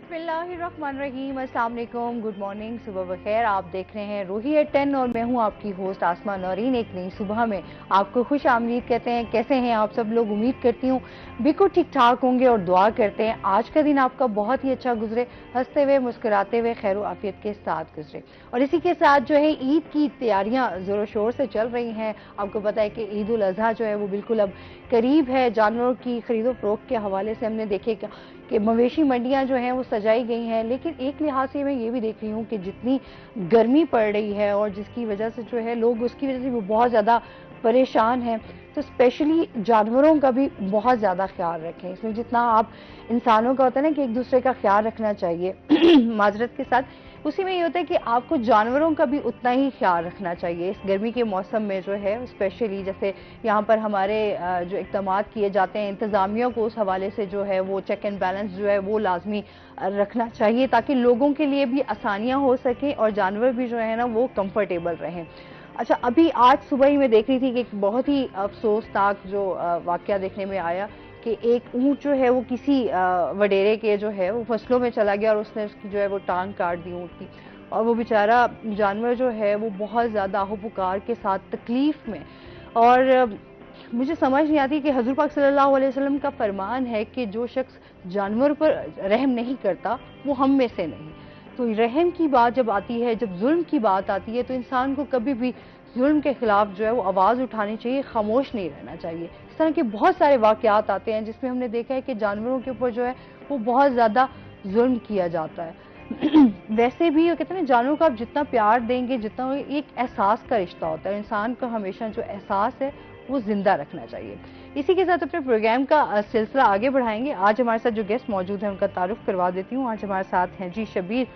बिस्मिल्लाहिर्रहमानिर्रहीम, अस्सलाम वालेकुम, गुड मॉर्निंग, सुबह बखैर। आप देख रहे हैं रूही एट 10 और मैं हूं आपकी होस्ट आसमा नौरीन। एक नई सुबह में आपको खुश आमदीद कहते हैं। कैसे हैं आप सब लोग? उम्मीद करती हूँ बिल्कुल ठीक ठाक होंगे और दुआ करते हैं आज का दिन आपका बहुत ही अच्छा गुजरे, हंसते हुए मुस्कुराते हुए खैर आफियत के साथ गुजरे। और इसी के साथ जो है ईद की तैयारियां जोरों शोर से चल रही हैं। आपको पता है कि ईद उल अजहा जो है वो बिल्कुल अब करीब है। जानवरों की खरीदो फरोख्त के हवाले से हमने देखे कि मवेशी मंडियां जो हैं वो सजाई गई हैं, लेकिन एक लिहाज से मैं ये भी देख रही हूँ कि जितनी गर्मी पड़ रही है और जिसकी वजह से जो है लोग उसकी वजह से भी बहुत ज़्यादा परेशान हैं, तो स्पेशली जानवरों का भी बहुत ज़्यादा ख्याल रखें। इसमें जितना आप इंसानों का होता है ना कि एक दूसरे का ख्याल रखना चाहिए माजरत के साथ, उसी में ये होता है कि आपको जानवरों का भी उतना ही ख्याल रखना चाहिए इस गर्मी के मौसम में जो है। स्पेशली जैसे यहाँ पर हमारे जो इक़दाम किए जाते हैं इंतज़ामिया को, उस हवाले से जो है वो चेक एंड बैलेंस जो है वो लाजमी रखना चाहिए ताकि लोगों के लिए भी आसानियाँ हो सकें और जानवर भी जो है ना वो कंफर्टेबल रहें। अच्छा, अभी आज सुबह ही मैं देख रही थी कि एक बहुत ही अफसोसनाक जो वाक़या देखने में आया कि एक ऊँट जो है वो किसी वडेरे के जो है वो फसलों में चला गया और उसने उसकी जो है वो टांग काट दी ऊँट की। और वो बेचारा जानवर जो है वो बहुत ज़्यादा आहो पुकार के साथ तकलीफ़ में। और मुझे समझ नहीं आती कि हज़ूर पाक सल्लल्लाहु अलैहि वसल्लम का फरमान है कि जो शख्स जानवर पर रहम नहीं करता वो हम में से नहीं। तो रहम की बात जब आती है, जब जुल्म की बात आती है, तो इंसान को कभी भी जुल्म के खिलाफ जो है वो आवाज़ उठानी चाहिए, खामोश नहीं रहना चाहिए। इस तरह के बहुत सारे वाक़यात आते हैं जिसमें हमने देखा है कि जानवरों के ऊपर जो है वो बहुत ज़्यादा जुल्म किया जाता है। वैसे भी कहते हैं ना, जानवरों को आप जितना प्यार देंगे, जितना एक एहसास का रिश्ता होता है, इंसान का हमेशा जो एहसास है वो जिंदा रखना चाहिए। इसी के साथ अपने प्रोग्राम का सिलसिला आगे बढ़ाएंगे। आज हमारे साथ जो गेस्ट मौजूद हैं उनका तारुफ करवा देती हूँ। आज हमारे साथ हैं जी शबीर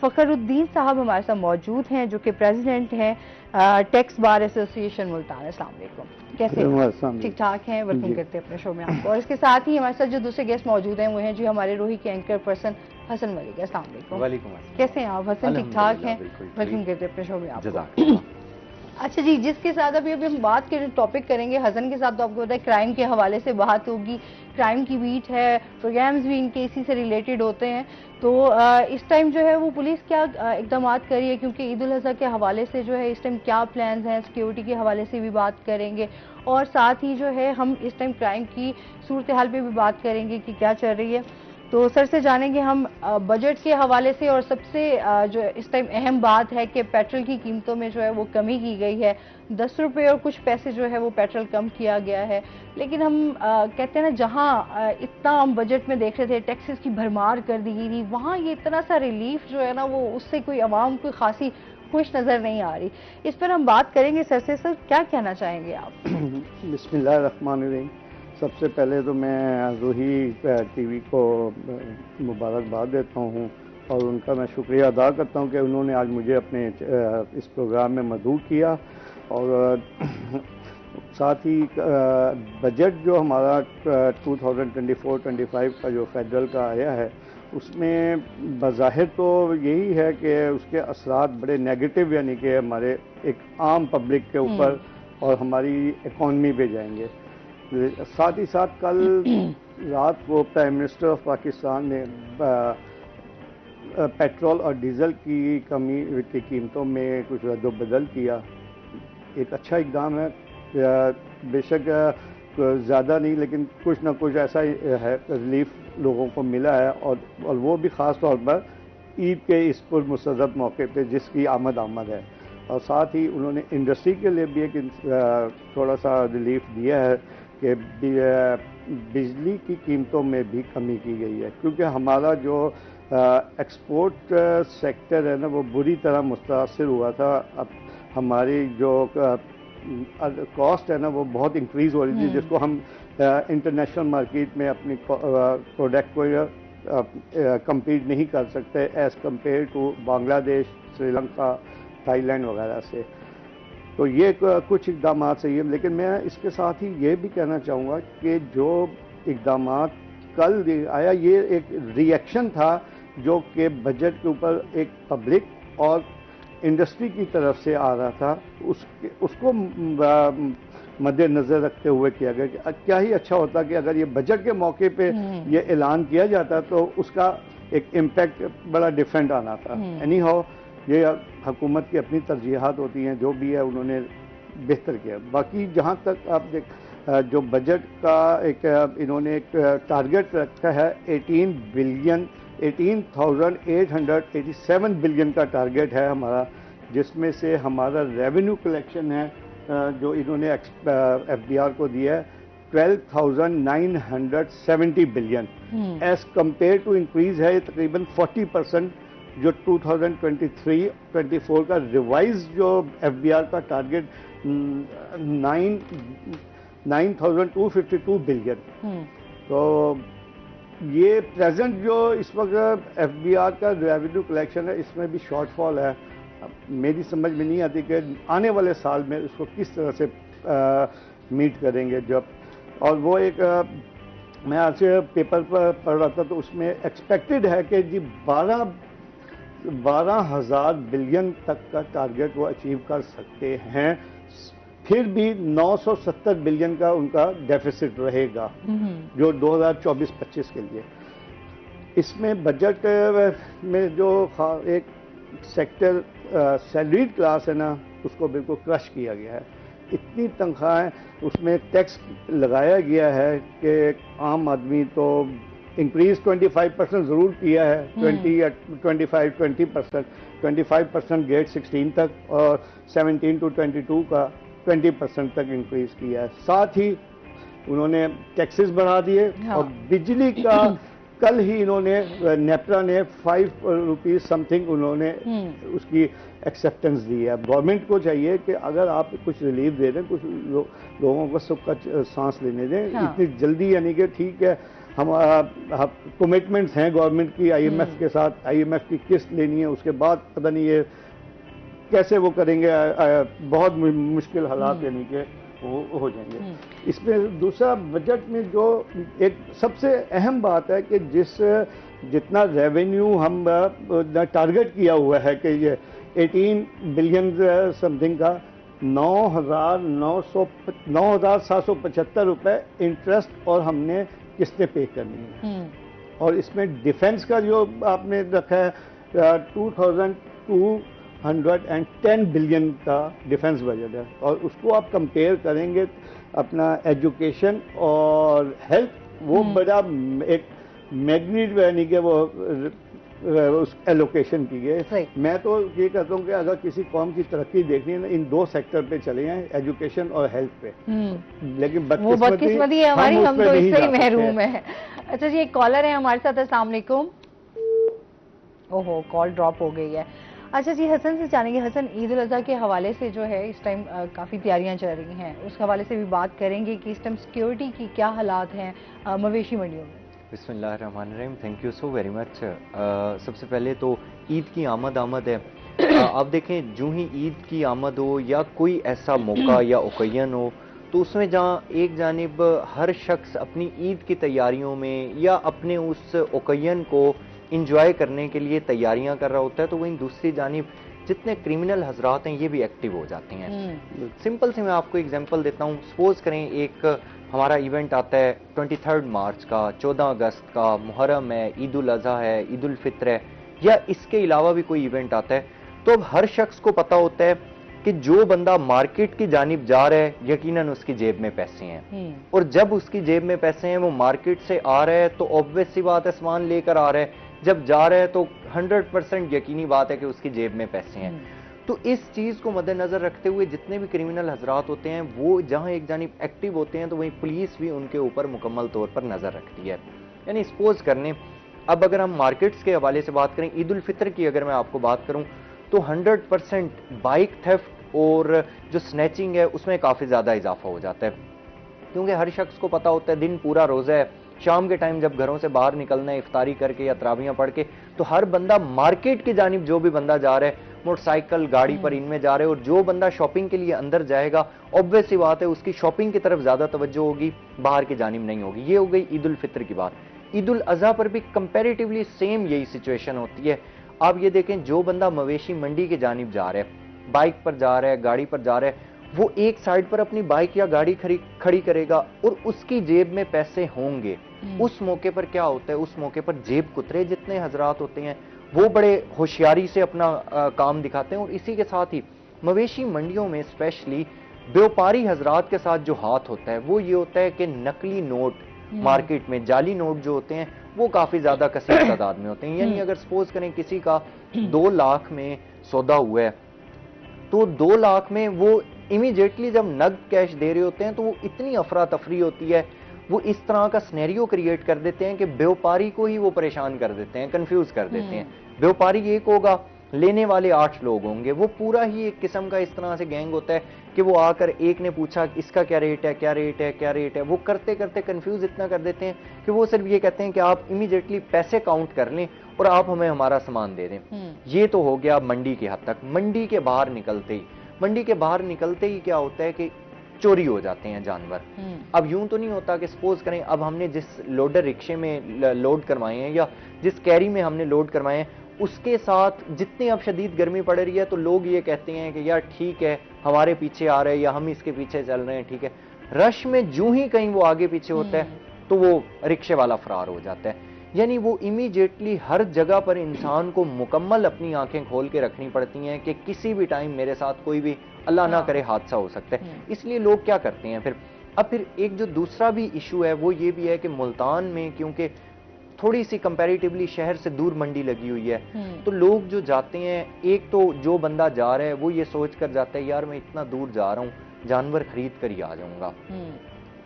फ़खरुद्दीन साहब, हमारे साथ मौजूद हैं, जो कि प्रेसिडेंट हैं टैक्स बार एसोसिएशन मुल्तान। अस्सलाम वालेकुम, कैसे हैं? ठीक ठाक हैं, वेलकम करते हैं अपने शो में आपको। और इसके साथ ही हमारे साथ जो दूसरे गेस्ट मौजूद हैं वो हैं जी हमारे रूही के एंकर पर्सन हसन मलिक। अस्सलाम वालेकुम, कैसे हैं आप हसन? ठीक ठाक हैं, वेलकम करते हैं अपने शो में आपको। अच्छा जी, जिसके साथ अभी हम बात करें, टॉपिक करेंगे हसन के साथ, तो आपको पता है क्राइम के हवाले से बात होगी। क्राइम की बीट है, प्रोग्राम्स भी इनके इसी से रिलेटेड होते हैं। तो इस टाइम जो है वो पुलिस क्या इकदाम कर रही है, क्योंकि ईद उल अज़हा के हवाले से जो है इस टाइम क्या प्लान्स हैं, सिक्योरिटी के हवाले से भी बात करेंगे। और साथ ही जो है हम इस टाइम क्राइम की सूरत हाल पर भी बात करेंगे कि क्या चल रही है। तो सर से जानेंगे हम बजट के हवाले से, और सबसे जो इस टाइम अहम बात है कि पेट्रोल की कीमतों में जो है वो कमी की गई है। 10 रुपये और कुछ पैसे जो है वो पेट्रोल कम किया गया है। लेकिन हम कहते हैं ना, जहां इतना हम बजट में देख रहे थे टैक्सेस की भरमार कर दी गई थी, वहां ये इतना सा रिलीफ जो है ना वो उससे कोई आवाम को खासी खुश नजर नहीं आ रही। इस पर हम बात करेंगे सर से। सर, क्या कहना चाहेंगे आप? बिस्मिल्लाहिर्रहमानिर्रहीम। सबसे पहले तो मैं रूही टीवी को मुबारकबाद देता हूँ और उनका मैं शुक्रिया अदा करता हूँ कि उन्होंने आज मुझे अपने इस प्रोग्राम में मदऊ किया। और साथ ही बजट जो हमारा 2024-25 का जो फेडरल का आया है, उसमें बज़ाहिर तो यही है कि उसके असरात बड़े नेगेटिव, यानी कि हमारे एक आम पब्लिक के ऊपर और हमारी इकॉनमी पे जाएंगे। साथ ही साथ कल रात को प्राइम मिनिस्टर ऑफ पाकिस्तान ने पेट्रोल और डीजल की कीमतों में कुछ रद्द-ओ-बदल किया। एक अच्छा इक़दाम है, बेशक ज़्यादा नहीं, लेकिन कुछ ना कुछ ऐसा है, रिलीफ लोगों को मिला है। और वो भी ख़ास तौर पर ईद के इस पुरमसरत मौके पे जिसकी आमद है। और साथ ही उन्होंने इंडस्ट्री के लिए भी एक थोड़ा सा रिलीफ दिया है कि बिजली की कीमतों में भी कमी की गई है, क्योंकि हमारा जो एक्सपोर्ट सेक्टर है ना वो बुरी तरह मुतासर हुआ था। अब हमारी जो कॉस्ट है ना वो बहुत इंक्रीज़ हो रही थी, जिसको हम इंटरनेशनल मार्केट में अपनी प्रोडक्ट को कम्पीट नहीं कर सकते as compared to Bangladesh, Sri Lanka, Thailand वगैरह से। तो ये कुछ इक़दाम सही है, लेकिन मैं इसके साथ ही ये भी कहना चाहूँगा कि जो इक़दाम कल आया ये एक रिएक्शन था जो कि बजट के ऊपर एक पब्लिक और इंडस्ट्री की तरफ से आ रहा था। उसको मद्देनज़र रखते हुए किया गया कि क्या ही अच्छा होता कि अगर ये बजट के मौके पे ये ऐलान किया जाता तो उसका एक इम्पैक्ट बड़ा डिफरेंट आना था। एनी हाउ ये हुकूमत की अपनी तरजीहात होती हैं, जो भी है उन्होंने बेहतर किया। बाकी जहाँ तक आप देख जो बजट का एक इन्होंने एक टारगेट रखा है 18,887 बिलियन का टारगेट है हमारा, जिसमें से हमारा रेवेन्यू कलेक्शन है जो इन्होंने एफबीआर को दिया है 12,970 billion. As compare to increase है तकरीबन 40% जो 2023-24 का रिवाइज जो एफबीआर का टारगेट 9,252 बिलियन। तो ये प्रेजेंट जो इस वक्त एफबीआर का रेवेन्यू कलेक्शन है इसमें भी शॉर्टफॉल है। मेरी समझ में नहीं आती कि आने वाले साल में इसको किस तरह से मीट करेंगे। जब और वो एक मैं आज पेपर पर पढ़ रहा था तो उसमें एक्सपेक्टेड है कि जी 12,000 बिलियन तक का टारगेट वो अचीव कर सकते हैं, फिर भी 970 बिलियन का उनका डेफिसिट रहेगा जो 2024-25 के लिए। इसमें बजट में जो एक सेक्टर सैलरीड क्लास है ना, उसको बिल्कुल क्रश किया गया है। इतनी तनख्वाहें उसमें टैक्स लगाया गया है कि आम आदमी तो इंक्रीज 25% ज़रूर किया है, 20 या 25% ग्रेड 16 तक और 17 to 22 का 20% तक इंक्रीज किया है। साथ ही उन्होंने टैक्सेस बढ़ा दिए। और बिजली का कल ही इन्होंने नेपरा ने 5 रुपीज समथिंग उन्होंने उसकी एक्सेप्टेंस दी है। गवर्नमेंट को चाहिए कि अगर आप कुछ रिलीफ दे दें, कुछ लोगों को सुख का सांस लेने दें। इतनी जल्दी यानी कि ठीक है हम कमिटमेंट्स हैं गवर्नमेंट की आईएमएफ के साथ, आईएमएफ की किस्त लेनी है, उसके बाद पता नहीं ये कैसे वो करेंगे, बहुत मुश्किल हालात यानी कि वो हो जाएंगे। इसमें दूसरा बजट में जो एक सबसे अहम बात है कि जितना रेवेन्यू हम टारगेट किया हुआ है कि ये 18 बिलियन समथिंग का 9,775 रुपए इंटरेस्ट और हमने किस्तें पे करनी है। और इसमें डिफेंस का जो आपने रखा है 2,210 बिलियन का डिफेंस बजट है, और उसको आप कंपेयर करेंगे अपना एजुकेशन और हेल्थ, वो बड़ा एक मैग्नीट्यूड यानी कि वो उस एलोकेशन की गई। मैं तो ये कहता हूँ कि अगर किसी कौम की तरक्की देखनी है ना, इन दो सेक्टर पे चले हैं, एजुकेशन और हेल्थ पे। लेकिन बदकिस्मती है हमारी, हम तो इससे ही महरूम है। अच्छा जी, एक कॉलर है हमारे साथ। अस्सलाम वालेकुम। ओहो, कॉल ड्रॉप हो गई है। अच्छा जी, हसन से जानेंगे। हसन, ईद उल अजहा के हवाले से जो है इस टाइम काफ़ी तैयारियां चल रही हैं, उस हवाले से भी बात करेंगे कि इस टाइम सिक्योरिटी की क्या हालात हैं मवेशी मंडियों में। बिस्मिल्लाहिर्रहमानिर्रहीम, thank you so very much. सबसे पहले तो ईद की आमद है। आप देखें, जो ही ईद की आमद हो या कोई ऐसा मौका या ओकेजन हो, तो उसमें जहाँ एक जानिब हर शख्स अपनी ईद की तैयारियों में या अपने उस ओकेजन को इंजॉय करने के लिए तैयारियां कर रहा होता है, तो वहीं दूसरी जानिब जितने क्रिमिनल हजरात हैं ये भी एक्टिव हो जाते हैं। सिंपल से मैं आपको एग्जांपल देता हूँ। सपोज करें एक हमारा इवेंट आता है 23 मार्च का, 14 अगस्त का, मुहर्रम है, ईद उल अजहा है, ईद उल फित्र है, या इसके अलावा भी कोई इवेंट आता है, तो अब हर शख्स को पता होता है कि जो बंदा मार्केट की जानिब जा रहा है यकीनन उसकी जेब में पैसे हैं, और जब उसकी जेब में पैसे हैं, वो मार्केट से आ रहा है तो ऑब्वियस सी बात है सामान लेकर आ रहा है, जब जा रहा है तो 100% यकीनी बात है कि उसकी जेब में पैसे हैं। तो इस चीज को मद्देनजर रखते हुए जितने भी क्रिमिनल हजरात होते हैं वो जहां एक जानिब एक्टिव होते हैं, तो वहीं पुलिस भी उनके ऊपर मुकम्मल तौर पर नजर रखती है। यानी सपोज करने, अब अगर हम मार्केट्स के हवाले से बात करें, ईद उल फित्र की अगर मैं आपको बात करूं, तो 100% बाइक थेफ्ट और जो स्नैचिंग है उसमें काफी ज्यादा इजाफा हो जाता है, क्योंकि हर शख्स को पता होता है दिन पूरा रोजा है, शाम के टाइम जब घरों से बाहर निकलना है इफ्तारी करके या तरावियां पढ़ के, तो हर बंदा मार्केट की जानिब जो भी बंदा जा रहा है, मोटरसाइकिल गाड़ी पर इनमें जा रहे हैं, और जो बंदा शॉपिंग के लिए अंदर जाएगा ऑब्वियस सी बात है उसकी शॉपिंग की तरफ ज्यादा तवज्जो होगी, बाहर की जानिब नहीं होगी। ये हो गई ईद उल फित्र की बात। ईद उल अजहा पर भी कंपैरेटिवली सेम यही सिचुएशन होती है। आप ये देखें, जो बंदा मवेशी मंडी की जानिब जा रहा है, बाइक पर जा रहा है, गाड़ी पर जा रहा है, वो एक साइड पर अपनी बाइक या गाड़ी खड़ी करेगा और उसकी जेब में पैसे होंगे। उस मौके पर क्या होता है, उस मौके पर जेब कुतरे जितने हजरात होते हैं वो बड़े होशियारी से अपना काम दिखाते हैं। और इसी के साथ ही मवेशी मंडियों में स्पेशली व्यापारी हजरात के साथ जो हाथ होता है वो ये होता है कि नकली नोट मार्केट में, जाली नोट जो होते हैं वो काफी ज्यादा कसीर तादाद में होते हैं। यानी अगर सपोज करें किसी का 2 लाख में सौदा हुआ है तो 2 लाख में वो इमीडिएटली जब नगद कैश दे रहे होते हैं तो वो इतनी अफरा तफरी होती है, वो इस तरह का सिनेरियो क्रिएट कर देते हैं कि व्यापारी को ही वो परेशान कर देते हैं, कंफ्यूज कर देते हैं। व्यापारी एक होगा, लेने वाले 8 लोग होंगे, वो पूरा ही एक किस्म का इस तरह से गैंग होता है कि वो आकर एक ने पूछा इसका क्या रेट है, क्या रेट है, क्या रेट है, वो करते करते कंफ्यूज इतना कर देते हैं कि वो सिर्फ ये कहते हैं कि आप इमीडिएटली पैसे काउंट कर लें और आप हमें हमारा सामान दे दें। ये तो हो गया मंडी के हद तक। मंडी के बाहर निकलते ही क्या होता है कि चोरी हो जाते हैं जानवर। अब यूं तो नहीं होता कि सपोज करें अब हमने जिस लोडर रिक्शे में लोड करवाए हैं या जिस कैरी में हमने लोड करवाए हैं उसके साथ जितनी अब शदीद गर्मी पड़ रही है तो लोग ये कहते हैं कि यार ठीक है हमारे पीछे आ रहे हैं या हम इसके पीछे चल रहे हैं, ठीक है। रश में जूं ही कहीं वो आगे पीछे होता है तो वो रिक्शे वाला फरार हो जाता है। यानी वो इमीडिएटली हर जगह पर इंसान को मुकम्मल अपनी आंखें खोल के रखनी पड़ती हैं कि किसी भी टाइम मेरे साथ कोई भी अल्लाह ना करे हादसा हो सकता है। इसलिए लोग क्या करते हैं फिर एक जो दूसरा भी इशू है वो ये भी है कि मुल्तान में क्योंकि थोड़ी सी कंपैरेटिवली शहर से दूर मंडी लगी हुई है तो लोग जो जाते हैं, एक तो जो बंदा जा रहा है वो ये सोच कर जाता है यार मैं इतना दूर जा रहा हूँ जानवर खरीद कर ही आ जाऊंगा।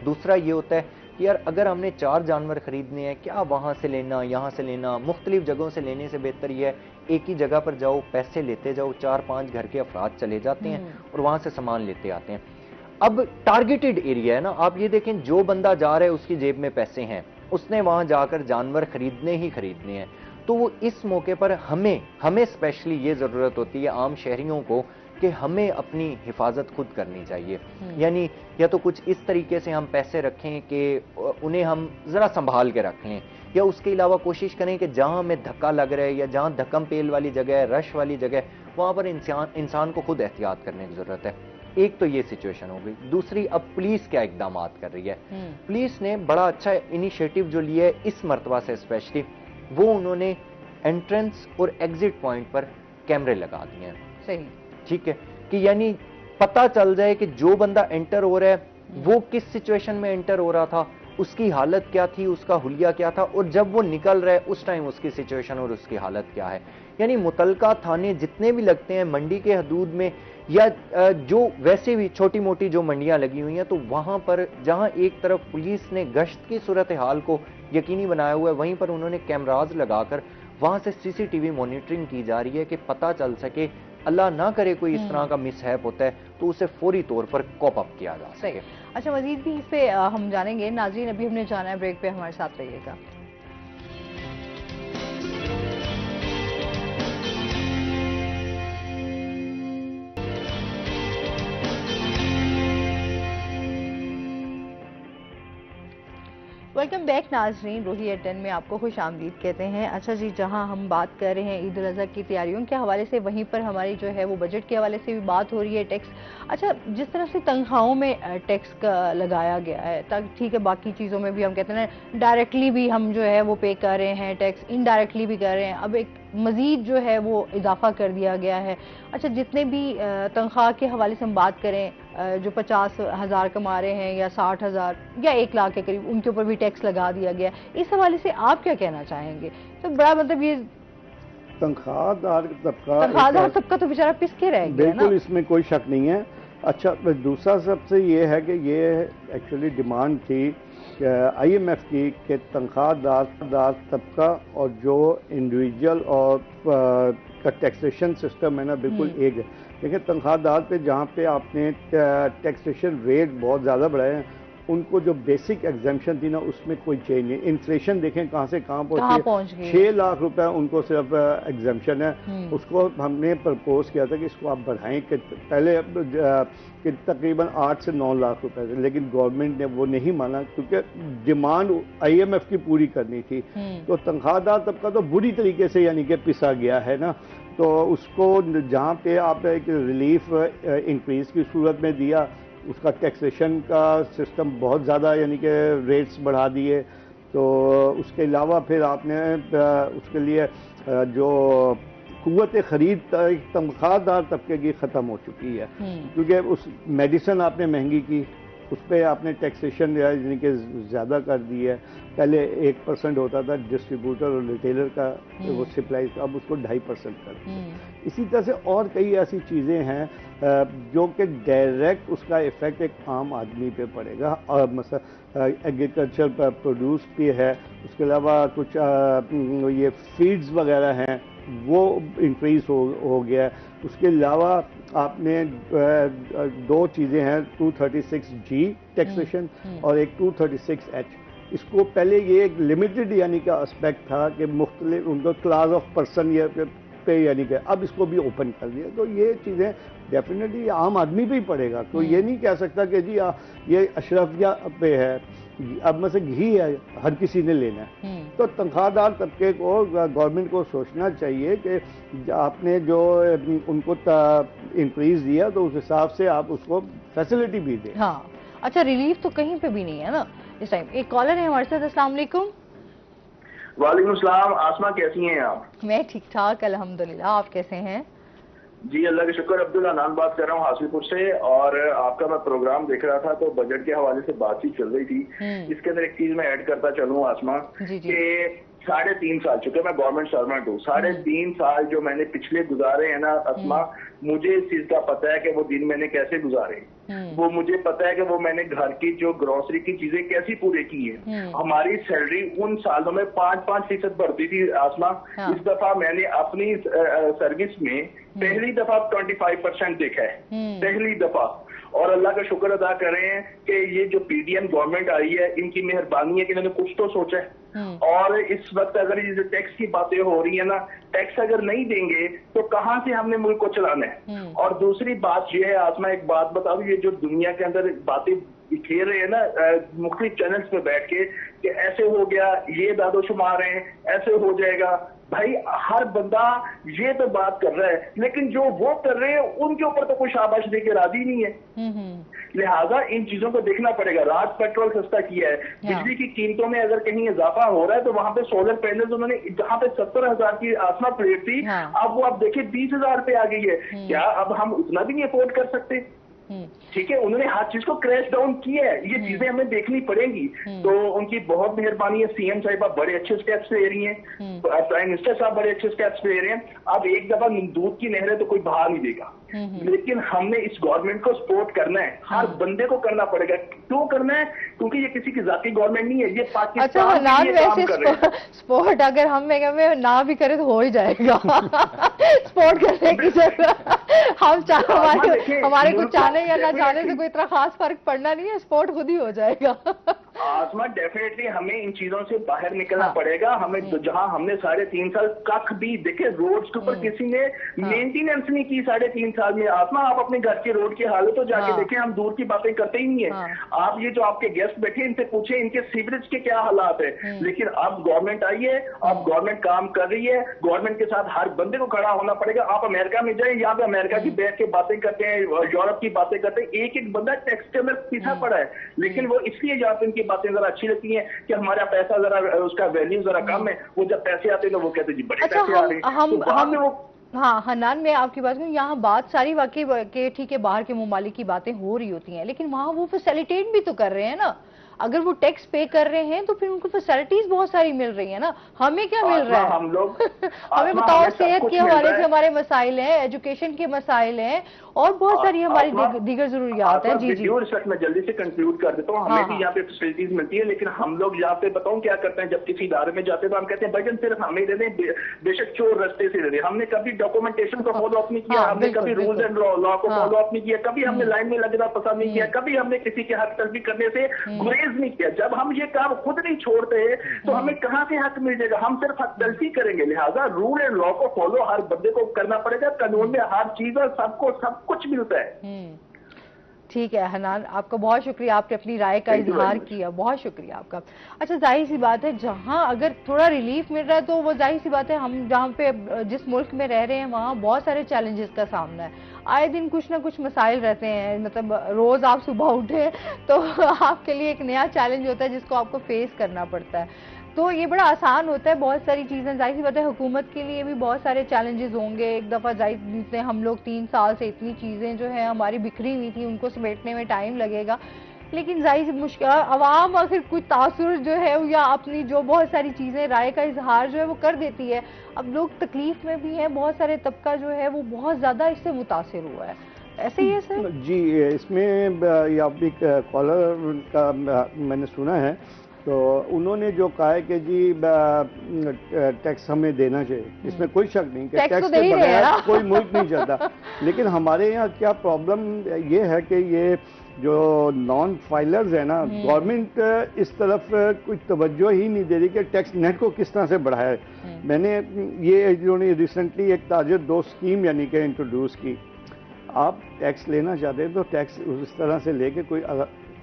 दूसरा ये होता है कि यार अगर हमने 4 जानवर खरीदने हैं क्या वहां से लेना, यहाँ से लेना, मुख्तलिफ जगहों से लेने से बेहतर ये है एक ही जगह पर जाओ, पैसे लेते जाओ, 4-5 घर के अफराद चले जाते हैं और वहां से सामान लेते आते हैं। अब टारगेटेड एरिया है ना, आप ये देखें जो बंदा जा रहा है उसकी जेब में पैसे हैं, उसने वहां जाकर जानवर खरीदने ही खरीदने हैं। तो वो इस मौके पर हमें स्पेशली ये जरूरत होती है आम शहरियों को कि हमें अपनी हिफाजत खुद करनी चाहिए। यानी या तो कुछ इस तरीके से हम पैसे रखें कि उन्हें हम जरा संभाल के रख लें, या उसके अलावा कोशिश करें कि जहां हमें धक्का लग रहा है या जहां धक्कम पेल वाली जगह है, रश वाली जगह है, वहां पर इंसान को खुद एहतियात करने की जरूरत है। एक तो ये सिचुएशन हो गई। दूसरी, अब पुलिस क्या इकदाम कर रही है। पुलिस ने बड़ा अच्छा इनिशिएटिव जो लिया है इस मर्तबा से स्पेशली, वो उन्होंने एंट्रेंस और एग्जिट पॉइंट पर कैमरे लगा दिए हैं। सही, ठीक है, कि यानी पता चल जाए कि जो बंदा एंटर हो रहा है वो किस सिचुएशन में एंटर हो रहा था, उसकी हालत क्या थी, उसका हुलिया क्या था, और जब वो निकल रहा है उस टाइम उसकी सिचुएशन और उसकी हालत क्या है। यानी मुतलका थाने जितने भी लगते हैं मंडी के हदूद में या जो वैसे भी छोटी मोटी जो मंडियां लगी हुई हैं, तो वहां पर जहां एक तरफ पुलिस ने गश्त की सूरत हाल को यकीनी बनाया हुआ है, वहीं पर उन्होंने कैमराज लगाकर वहां से सीसीटीवी मॉनिटरिंग की जा रही है कि पता चल सके, अल्लाह ना करे कोई इस तरह का मिसहैप होता है तो उसे फौरी तौर पर कॉप अप किया जा सके। अच्छा, मजीद भी इस पे हम जानेंगे। नाज़रीन, अभी हमने जाना है ब्रेक पे, हमारे साथ रहिएगा। वेलकम बैक नाजरीन, रूही एट 10 में आपको खुश आमदीद कहते हैं। अच्छा जी, जहां हम बात कर रहे हैं ईद उल अज़हा की तैयारियों के हवाले से, वहीं पर हमारी जो है वो बजट के हवाले से भी बात हो रही है, टैक्स। अच्छा, जिस तरह से तनख्वाहों में टैक्स का लगाया गया है, तक ठीक है, बाकी चीज़ों में भी हम कहते हैं डायरेक्टली भी हम जो है वो पे कर रहे हैं टैक्स, इनडायरेक्टली भी कर रहे हैं, अब एक मज़ीद जो है वो इजाफा कर दिया गया है। अच्छा, जितने भी तनख्वाह के हवाले से हम बात करें, जो 50,000 कमा रहे हैं या 60,000 या 1 लाख के करीब, उनके ऊपर भी टैक्स लगा दिया गया। इस हवाले से आप क्या कहना चाहेंगे? तो बड़ा मतलब ये तनख्वाहदार तबका तो बेचारा पिस के रह गया ना। बिल्कुल, इसमें कोई शक नहीं है। अच्छा, दूसरा सबसे ये है कि ये एक्चुअली डिमांड थी IMF की कि तनख्वाहदार तबका और जो इंडिविजुअल और का टैक्सेशन सिस्टम है ना, बिल्कुल एक है। देखिए, तनख्वाहदार पे जहाँ पे आपने टैक्सेशन रेट बहुत ज़्यादा बढ़ाए हैं, उनको जो बेसिक एग्जामेशन थी ना उसमें कोई चेंज नहीं। इन्फ्लेशन देखें कहाँ से कहाँ पहुंच गई। 6 लाख रुपए उनको सिर्फ एग्जामेशन है। उसको हमने प्रपोज किया था कि इसको आप बढ़ाएं कि पहले कि तकरीबन 8 से 9 लाख रुपए थे, लेकिन गवर्नमेंट ने वो नहीं माना क्योंकि डिमांड IMF की पूरी करनी थी। तो तनख्वाहदार तबका तो बुरी तरीके से यानी कि पिसा गया है ना। तो उसको जहाँ पे आप एक रिलीफ इंक्रीज की सूरत में दिया, उसका टैक्सेशन का सिस्टम बहुत ज़्यादा यानी कि रेट्स बढ़ा दिए। तो उसके अलावा फिर आपने उसके लिए जो कुव्वत खरीद तनख्वाहदार तबके की ख़त्म हो चुकी है, क्योंकि उस मेडिसिन आपने महंगी की, उस पर आपने टैक्सेशन यानी कि ज़्यादा कर दी है। पहले 1% होता था डिस्ट्रीब्यूटर और रिटेलर का वो सप्लाई, अब उसको 2.5% कर दिया। इसी तरह से और कई ऐसी चीज़ें हैं जो कि डायरेक्ट उसका इफेक्ट एक आम आदमी पे पड़ेगा। और मसला एग्रीकल्चर प्रोड्यूस भी है, उसके अलावा कुछ ये फीड्स वगैरह हैं वो इंक्रीज हो गया है। उसके अलावा आपने 2 चीज़ें हैं, 236G टैक्सेशन और एक 236H। इसको पहले ये एक लिमिटेड यानी कि एस्पेक्ट था कि मुख्तलिफ उनको क्लास ऑफ पर्सन या पे यानी कि अब इसको भी ओपन कर दिया। तो ये चीज़ें डेफिनेटली आम आदमी पे ही पड़ेगा। तो ये नहीं कह सकता कि जी ये अशरफिया पे है, अब में से घी है हर किसी ने लेना है। तो तनख्वाहदार तबके को गवर्नमेंट को सोचना चाहिए कि आपने जो उनको इंक्रीज दिया तो उस हिसाब से आप उसको फैसिलिटी भी दें। हाँ, अच्छा, रिलीफ तो कहीं पे भी नहीं है ना इस टाइम। एक कॉलर है हमारे साथ। अस्सलाम वालेकुम। वालेकुम सलाम। आसमा कैसी हैं आप? मैं ठीक ठाक अल्हम्दुलिल्लाह, आप कैसे हैं? जी अल्लाह का शुक्र। अब्दुल अनान बात कर रहा हूँ हासिलपुर से। और आपका मैं प्रोग्राम देख रहा था तो बजट के हवाले से बातचीत चल रही थी। इसके अंदर एक चीज मैं ऐड करता चलूँ आसमा कि 3.5 साल चुके मैं गवर्नमेंट सर्वेंट हूँ। 3.5 साल जो मैंने पिछले गुजारे हैं ना आसमा, मुझे इस चीज का पता है कि वो दिन मैंने कैसे गुजारे। वो मुझे पता है कि वो मैंने घर की जो ग्रोसरी की चीजें कैसी पूरी की है। हमारी सैलरी उन सालों में 5% बढ़ती थी आसमा। इस दफा मैंने अपनी सर्विस में पहली दफा 25% देखा है, पहली दफा। और अल्लाह का शुक्र अदा कर रहे हैं कि ये जो PDM गवर्नमेंट आई है, इनकी मेहरबानी है कि इन्होंने कुछ तो सोचा है। और इस वक्त अगर ये जो टैक्स की बातें हो रही है ना, टैक्स अगर नहीं देंगे तो कहां से हमने मुल्क को चलाना है। और दूसरी बात ये है आसमा, एक बात बताओ, ये जो दुनिया के अंदर बातें बिखेर रहे हैं ना मुख्तलिफ चैनल्स पे बैठ के कि ऐसे हो गया, ये दादोशुमार हैं, ऐसे हो जाएगा। भाई हर बंदा ये तो बात कर रहा है, लेकिन जो वो कर रहे हैं उनके ऊपर तो कोई शाबाश दे के राजी नहीं है। लिहाजा इन चीजों को देखना पड़ेगा। रात पेट्रोल सस्ता किया है, बिजली की कीमतों में अगर कहीं इजाफा हो रहा है तो वहां पे सोलर पैनल उन्होंने जहां पे 70,000 की आसमा प्लेट थी, अब वो आप देखिए 20,000 पे आ गई है। क्या अब हम उतना भी नहीं अफोर्ड कर सकते? ठीक है, उन्होंने हर चीज को क्रैश डाउन किया है, ये चीजें हमें देखनी पड़ेंगी। तो उनकी बहुत मेहरबानी है। CM साहिबा बड़े अच्छे स्टेप्स ले रही हैं, प्राइम मिनिस्टर साहब बड़े अच्छे स्टेप्स ले रहे हैं। अब एक दफा दूध की नहर है तो कोई बहा नहीं देगा, लेकिन हमने इस गवर्नमेंट को सपोर्ट करना है, हर बंदे को करना पड़ेगा। क्यों करना है? क्योंकि ये किसी की जाती गवर्नमेंट नहीं है, ये पाकिस्तान के लिए काम कर रहे हैं। स्पोर्ट अगर हम ना भी करे तो हो ही जाएगा। स्पोर्ट करने की जरूरत हम हमारे कुछ चाहने या ना चाहने से कोई इतना खास फर्क पड़ना नहीं है, स्पोर्ट खुद ही हो जाएगा। आसमा डेफिनेटली हमें इन चीजों से बाहर निकलना पड़ेगा। हमें जहां हमने 3.5 साल कख भी देखे रोड्स के ऊपर किसी ने मेंटेनेंस नहीं की 3.5 साल में। आसमा आप अपने घर के रोड की हालत तो जाके देखें, हम दूर की बातें करते ही नहीं है। आप ये जो आपके गेस्ट बैठे इनसे पूछे इनके सीवरेज के क्या हालात है। लेकिन अब गवर्नमेंट आई है, अब गवर्नमेंट काम कर रही है, गवर्नमेंट के साथ हर बंदे को खड़ा होना पड़ेगा। आप अमेरिका में जाए, यहाँ पे अमेरिका की बैठ के बातें करते हैं, यूरोप की बातें करते हैं, एक एक बंदा टैक्स के अंदर पीछा पड़ा है। लेकिन वो इसलिए यहाँ पे इनकी बातें जरा अच्छी लगती हैं कि हमारा पैसा जरा उसका वैल्यू जरा कम है। वो जब पैसे आते हैं तो वो कहते हैं जी बड़े पैसे आ रहे हैं। हाँ हन्नान, मैं आपकी बात करूँ, यहाँ बात सारी वाकई के ठीक है, बाहर के ममालिक की बातें हो रही होती हैं, लेकिन वहाँ वो फैसिलिटेट भी तो कर रहे हैं ना। अगर वो टैक्स पे कर रहे हैं तो फिर उनको फैसिलिटीज बहुत सारी मिल रही है ना, हमें क्या मिल रहा है? हम लोग हमें बताओ, सेहत के हवाले से हमारे मसाइल हैं, एजुकेशन के मसाइल हैं और बहुत सारी हमारी दीगर जरूरियात है। जी जी मैं जल्दी से कंक्लूड कर देता हूँ। हमें भी यहाँ पे फैसिलिटीज मिलती है, लेकिन हम लोग यहाँ पे बताऊँ क्या करते हैं, जब किसी इदारे में जाते हैं तो हम कहते हैं भाईजान सिर्फ हमें दे दें, बेशक चोर रास्ते से दे दें। हमने कभी डॉक्यूमेंटेशन को फॉलो अप नहीं किया, हमने कभी रूल्स एंड लॉ को फॉलो अप नहीं किया, कभी हमने लाइन में लगना पसंद नहीं किया, कभी हमने किसी के हक तलबी करने से गुरेज नहीं किया। जब हम ये काम खुद नहीं छोड़ते तो हमें कहाँ से हक मिल जाएगा? हम सिर्फ हक तलफी करेंगे। लिहाजा रूल एंड लॉ को फॉलो हर बंदे को करना पड़ेगा। कानून में हर चीज और सबको सब कुछ मिलता है। ठीक है हनान, आपका बहुत शुक्रिया, आपने अपनी राय का इजहार किया, बहुत शुक्रिया आपका। अच्छा, जाहिर सी बात है जहां अगर थोड़ा रिलीफ मिल रहा है तो वो जाहिर सी बात है, हम जहां पे जिस मुल्क में रह रहे हैं वहां बहुत सारे चैलेंजेस का सामना है, आए दिन कुछ ना कुछ मसाइल रहते हैं। मतलब रोज आप सुबह उठे तो आपके लिए एक नया चैलेंज होता है जिसको आपको फेस करना पड़ता है। तो ये बड़ा आसान होता है, बहुत सारी चीजें, जाहिर सी बात है हुकूमत के लिए भी बहुत सारे चैलेंजेस होंगे। एक दफा जितने हम लोग 3 साल से इतनी चीजें जो है हमारी बिखरी हुई थी उनको समेटने में टाइम लगेगा, लेकिन जाहिर सी मुश्किल, आवाम आखिर कुछ तासुर जो है या अपनी जो बहुत सारी चीजें राय का इजहार जो है वो कर देती है। अब लोग तकलीफ में भी हैं, बहुत सारे तबका जो है वो बहुत ज्यादा इससे मुतासिर हुआ है, ऐसे ही है सर? जी, इसमें एक कॉलर का मैंने सुना है, तो उन्होंने जो कहा है कि जी टैक्स हमें देना चाहिए, इसमें कोई शक नहीं कि टैक्स के बगैर कोई मुल्क नहीं चलता। लेकिन हमारे यहाँ क्या प्रॉब्लम ये है कि ये जो नॉन फाइलर्स है ना, गवर्नमेंट इस तरफ कोई तवज्जो ही नहीं दे रही कि टैक्स नेट को किस तरह से बढ़ाए। मैंने ये इन्होंने रिसेंटली एक ताजर दो स्कीम यानी कि इंट्रोड्यूस की। आप टैक्स लेना चाहते हैं तो टैक्स उस तरह से लेके कोई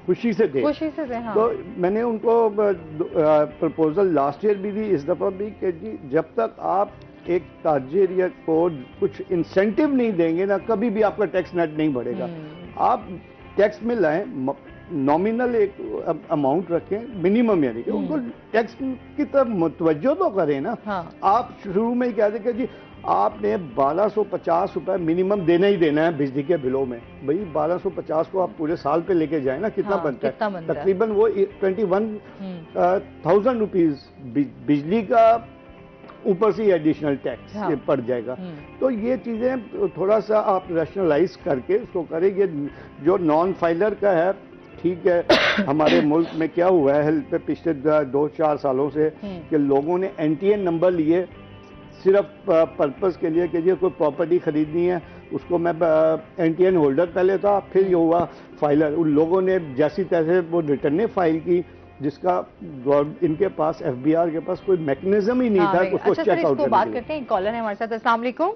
खुशी से दे, हाँ। तो मैंने उनको प्रपोजल लास्ट ईयर भी दी, इस दफा भी, कि जी जब तक आप एक ताजिर या को कुछ इंसेंटिव नहीं देंगे ना, कभी भी आपका टैक्स नेट नहीं बढ़ेगा। आप टैक्स में लाएं, नॉमिनल एक अमाउंट रखें, मिनिमम यानी कि उनको टैक्स की तरफ मुतवज्जो तो करें ना। हाँ। आप शुरू में ही कहते कि जी आपने 1250 रुपए मिनिमम देना ही देना है बिजली के बिलों में। भाई 1250 को आप पूरे साल पे लेके जाए ना, कितना बनता है? तकरीबन वो 21,000 रुपीज बिजली का ऊपर से एडिशनल टैक्स पड़ जाएगा। तो ये चीजें थोड़ा सा आप रैशनलाइज करके उसको करेंगे। जो नॉन फाइलर का है, ठीक है, हमारे मुल्क में क्या हुआ है हेल्थ पे पिछले 2-4 सालों से कि लोगों ने NTN नंबर लिए सिर्फ पर्पस के लिए कि ये कोई प्रॉपर्टी खरीदनी है, उसको मैं NTN होल्डर पहले था, फिर ये हुआ फाइलर। उन लोगों ने जैसी तैसे वो रिटर्नें फाइल की, जिसका इनके पास FBR के पास कोई मैकेनिज्म ही नहीं था उसको चेक आउट करने। बात करते हैं, कॉलर है हमारे साथ। अस्सलाम वालेकुम।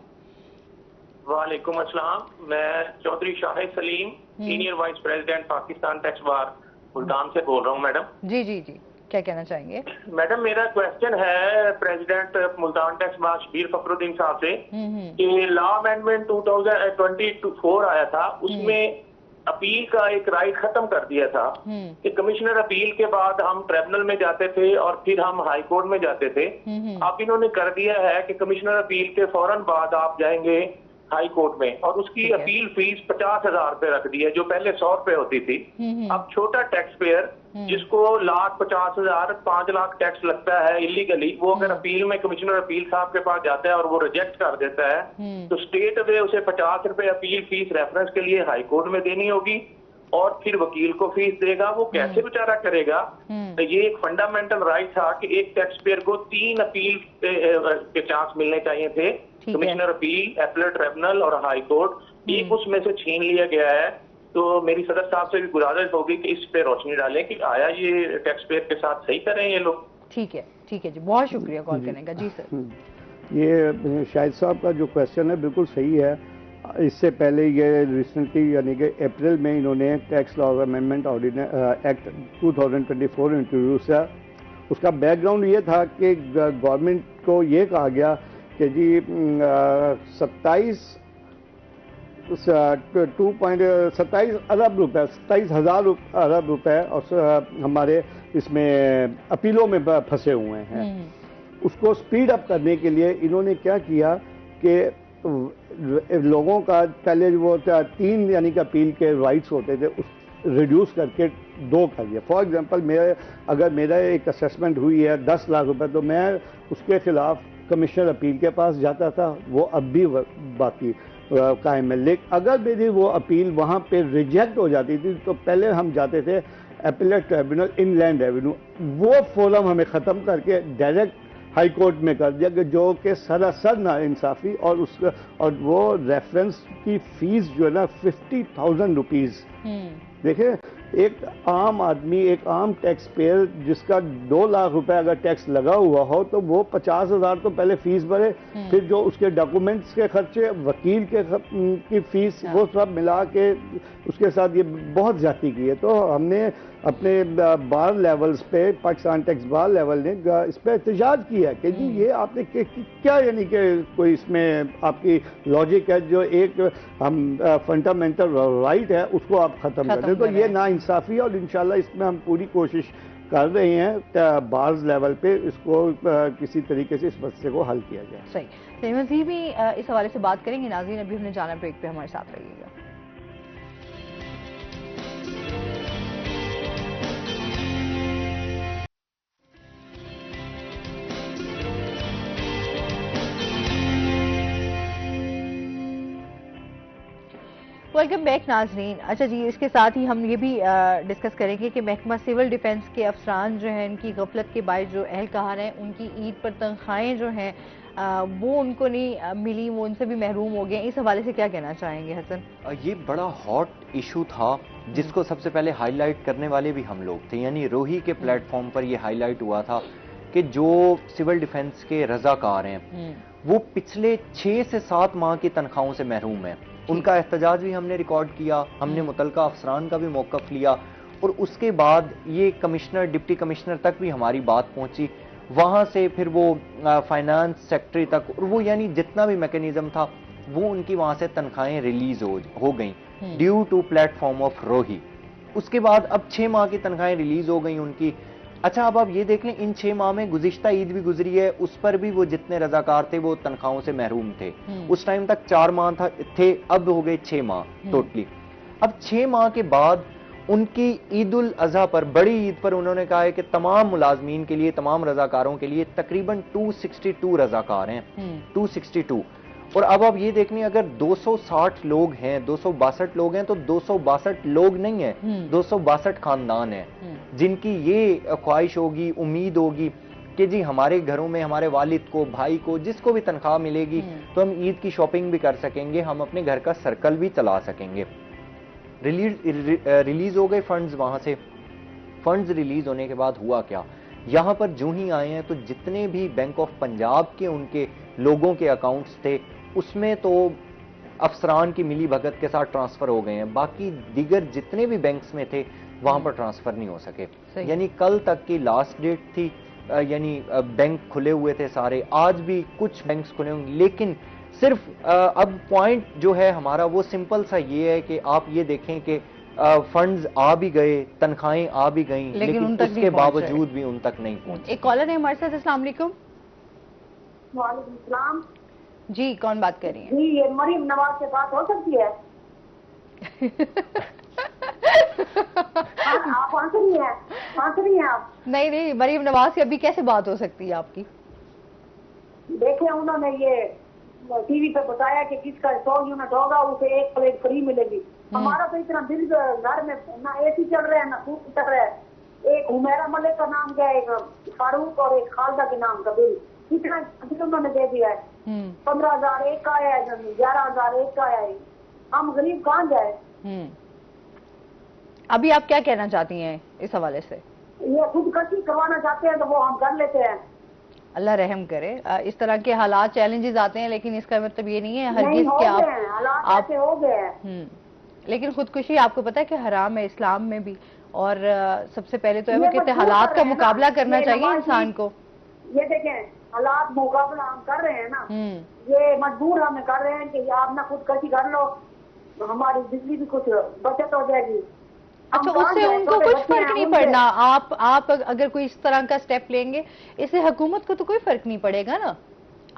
वालेकुम अस्सलाम, मैं Chaudhry Shahid Saleem, senior vice president Pakistan tax bar Multan से बोल रहा हूँ। मैडम जी जी जी, क्या कहना चाहेंगे? मैडम मेरा क्वेश्चन है president Multan tax bar Shabbir Fakhruddin साहब से कि लॉ अमेंडमेंट 2024 आया था, उसमें अपील का एक राइट खत्म कर दिया था कि कमिश्नर अपील के बाद हम ट्रिब्यूनल में जाते थे और फिर हम हाई कोर्ट में जाते थे। अब इन्होंने कर दिया है कि कमिश्नर अपील के फौरन बाद आप जाएंगे हाई कोर्ट में, और उसकी अपील फीस 50,000 रुपए रख दी है, जो पहले 100 रुपए होती थी। अब छोटा टैक्स पेयर जिसको 1,50,000 5 लाख टैक्स लगता है इलीगली, वो अगर अपील में कमिश्नर अपील साहब के पास जाता है और वो रिजेक्ट कर देता है तो स्टेट वे उसे 50 रुपए अपील फीस रेफरेंस के लिए हाई कोर्ट में देनी होगी और फिर वकील को फीस देगा। वो कैसे बेचारा करेगा? तो ये एक फंडामेंटल राइट था कि एक टैक्स पेयर को 3 अपील के चांस मिलने चाहिए थे, कमिश्नर अपील, एपलेट ट्रिब्यूनल और हाई कोर्ट। एक उसमें से छीन लिया गया है। तो मेरी सदर साहब से भी गुजारिश होगी कि इस पे रोशनी डालें कि आया ये टैक्स पेयर के साथ सही करें ये लोग। ठीक है जी, बहुत शुक्रिया कॉल करने का। जी सर, ये शाहिद साहब का जो क्वेश्चन है बिल्कुल सही है। इससे पहले ये रिसेंटली यानी कि अप्रैल में इन्होंने tax law amendment act 2024 introduce किया। उसका बैकग्राउंड ये था कि गवर्नमेंट को ये कहा गया कि जी 27 अरब रुपए, 27,000 अरब रुपए और हमारे इसमें अपीलों में फंसे हुए हैं। उसको स्पीड अप करने के लिए इन्होंने क्या किया कि लोगों का पहले वो 3 यानी कि अपील के राइट्स होते थे, रिड्यूस करके 2 कर दिया। फॉर एग्जांपल अगर मेरा एक असेसमेंट हुई है 10 लाख रुपए, तो मैं उसके खिलाफ कमिश्नर अपील के पास जाता था, वो अब भी बाकी कायम है। लेकिन अगर मेरी वो अपील वहाँ पे रिजेक्ट हो जाती थी तो पहले हम जाते थे अपीलेट ट्रिब्यूनल, इनलैंड रेवेन्यू, वो फोरम हमें ख़त्म करके डायरेक्ट हाई कोर्ट में कर दिया कि जो कि सरासर नाइंसाफ़ी, और वो रेफरेंस की फीस जो है ना 50,000 रुपीज़। देखिए, एक आम आदमी, एक आम टैक्स पेयर जिसका 2 लाख रुपए अगर टैक्स लगा हुआ हो तो वो 50,000 तो पहले फीस भरे, फिर जो उसके डॉक्यूमेंट्स के खर्चे, वकील की फीस, वो सब मिला के उसके साथ ये बहुत ज्यादती की है। तो हमने अपने बार लेवल्स पे, पाकिस्तान टैक्स बार लेवल ने इस पर एहतजाज किया कि जी ये आपने क्या, यानी कि कोई इसमें आपकी लॉजिक है, जो एक हम फंडामेंटल राइट है उसको आप खत्म कर दें, तो ये नाइंसाफ़ी। और इंशाल्लाह इसमें हम पूरी कोशिश कर रहे हैं बार्स लेवल पे इसको किसी तरीके से इस मसले को हल किया जाए। सही, तो मज़ीद भी इस हवाले से बात करेंगे। नाज़रीन, अभी हमने जाना ब्रेक पे, हमारे साथ रहिएगा। वेलकम बैक नाजरीन। अच्छा जी, इसके साथ ही हम ये भी डिस्कस करेंगे कि महकमा सिविल डिफेंस के अफसरान जो हैं, इनकी गफलत के बायस जो एहलकार हैं, उनकी ईद पर तनख्वाहें जो हैं वो उनको नहीं मिली, वो उनसे भी महरूम हो गए। इस हवाले से क्या कहना चाहेंगे हसन? ये बड़ा हॉट इशू था जिसको सबसे पहले हाईलाइट करने वाले भी हम लोग थे, यानी रोही के प्लेटफॉर्म पर यह हाईलाइट हुआ था कि जो सिविल डिफेंस के रजाकार हैं वो पिछले 6 से 7 माह की तनख्वाहों से महरूम हैं। उनका एहतजाज भी हमने रिकॉर्ड किया, हमने मुतलका अफसरान का भी मौक़िफ़ लिया, और उसके बाद ये कमिश्नर, डिप्टी कमिश्नर तक भी हमारी बात पहुंची, वहां से फिर वो फाइनेंस सेक्रेटरी तक, और वो यानी जितना भी मैकेनिज्म था वो उनकी वहां से तनख्वाहें रिलीज हो गई ड्यू टू प्लेटफॉर्म ऑफ रोही। उसके बाद अब 6 माह की तनख्वाहें रिलीज हो गई उनकी। अच्छा, अब आप ये देख लें, इन 6 माह में गुज़िश्ता ईद भी गुजरी है, उस पर भी वो जितने रजाकार थे वो तनख्वाहों से महरूम थे। उस टाइम तक 4 माह थे, अब हो गए 6 माह टोटली। अब 6 माह के बाद उनकी ईद उल अजहा पर, बड़ी ईद पर, उन्होंने कहा है कि तमाम मुलाजमीन के लिए, तमाम रजाकारों के लिए तकरीबन 262 रजाकार हैं, 262। और अब आप ये देख लें, अगर 260 लोग हैं, 262 लोग हैं, तो 262 लोग नहीं है, 262 खानदान है जिनकी ये ख्वाहिश होगी, उम्मीद होगी कि जी हमारे घरों में हमारे वालिद को, भाई को, जिसको भी तनख्वाह मिलेगी तो हम ईद की शॉपिंग भी कर सकेंगे, हम अपने घर का सर्कल भी चला सकेंगे। रिलीज हो गए फंड्स। वहां से फंड्स रिलीज होने के बाद हुआ क्या, यहां पर जो ही आए हैं तो जितने भी बैंक ऑफ पंजाब के उनके लोगों के अकाउंट्स थे उसमें तो अफसरान की मिली भगत के साथ ट्रांसफर हो गए हैं, बाकी दीगर जितने भी बैंक्स में थे वहां पर ट्रांसफर नहीं हो सके। यानी कल तक की लास्ट डेट थी, यानी बैंक खुले हुए थे सारे, आज भी कुछ बैंक्स खुले होंगे, लेकिन सिर्फ अब पॉइंट जो है हमारा वो सिंपल सा ये है कि आप ये देखें कि फंड्स आ भी गए, तनख्वाहें आ भी गई, लेकिन उसके बावजूद भी उन तक नहीं पहुंचे। एक कॉलर है हमारे साथ। अस्सलाम वालेकुम। वालेकुम सलाम जी, कौन बात कर रही है? जी, ये मरीम नवाज से बात हो सकती है? आप आंसर नहीं है आप? नहीं, मरीम नवाज से अभी कैसे बात हो सकती है आपकी? देखे, उन्होंने ये टीवी पे बताया कि किसका 100 यूनिट होगा उसे 1 प्लेट फ्री मिलेगी। हमारा तो इतना बिल घर में ना एसी चल रहा है ना सूट चल रहा है। एक हुमैरा मलिक का नाम क्या है, एक फारूक और एक खालदा के नाम का बिल, इतना बिल उन्होंने दे दिया है। 15,000 एक का आया है, 11,000 एक का आया है। हम गरीब कहाँ जाए? अभी आप क्या कहना चाहती हैं इस हवाले से? ये खुदकशी करवाना चाहते हैं तो वो हम कर लेते हैं। अल्लाह रहम करे। इस तरह के हालात, चैलेंजेस आते हैं, लेकिन इसका मतलब ये नहीं है हरगिज़ कि आप हो गए। लेकिन खुदकुशी आपको पता है कि हराम है इस्लाम में भी, और सबसे पहले तो है वो कहते हैं हालात का मुकाबला करना चाहिए इंसान को। ये देखें, हालात मुकाबला हम कर रहे हैं ना, ये मजबूर हमें कर रहे हैं कि आप ना खुदकशी कर लो, हमारी बिजली भी कुछ बचत हो जाएगी। अच्छा, उससे उनको कुछ फर्क नहीं पड़ना। आप अगर कोई इस तरह का स्टेप लेंगे, इससे हुकूमत को तो कोई फर्क नहीं पड़ेगा ना।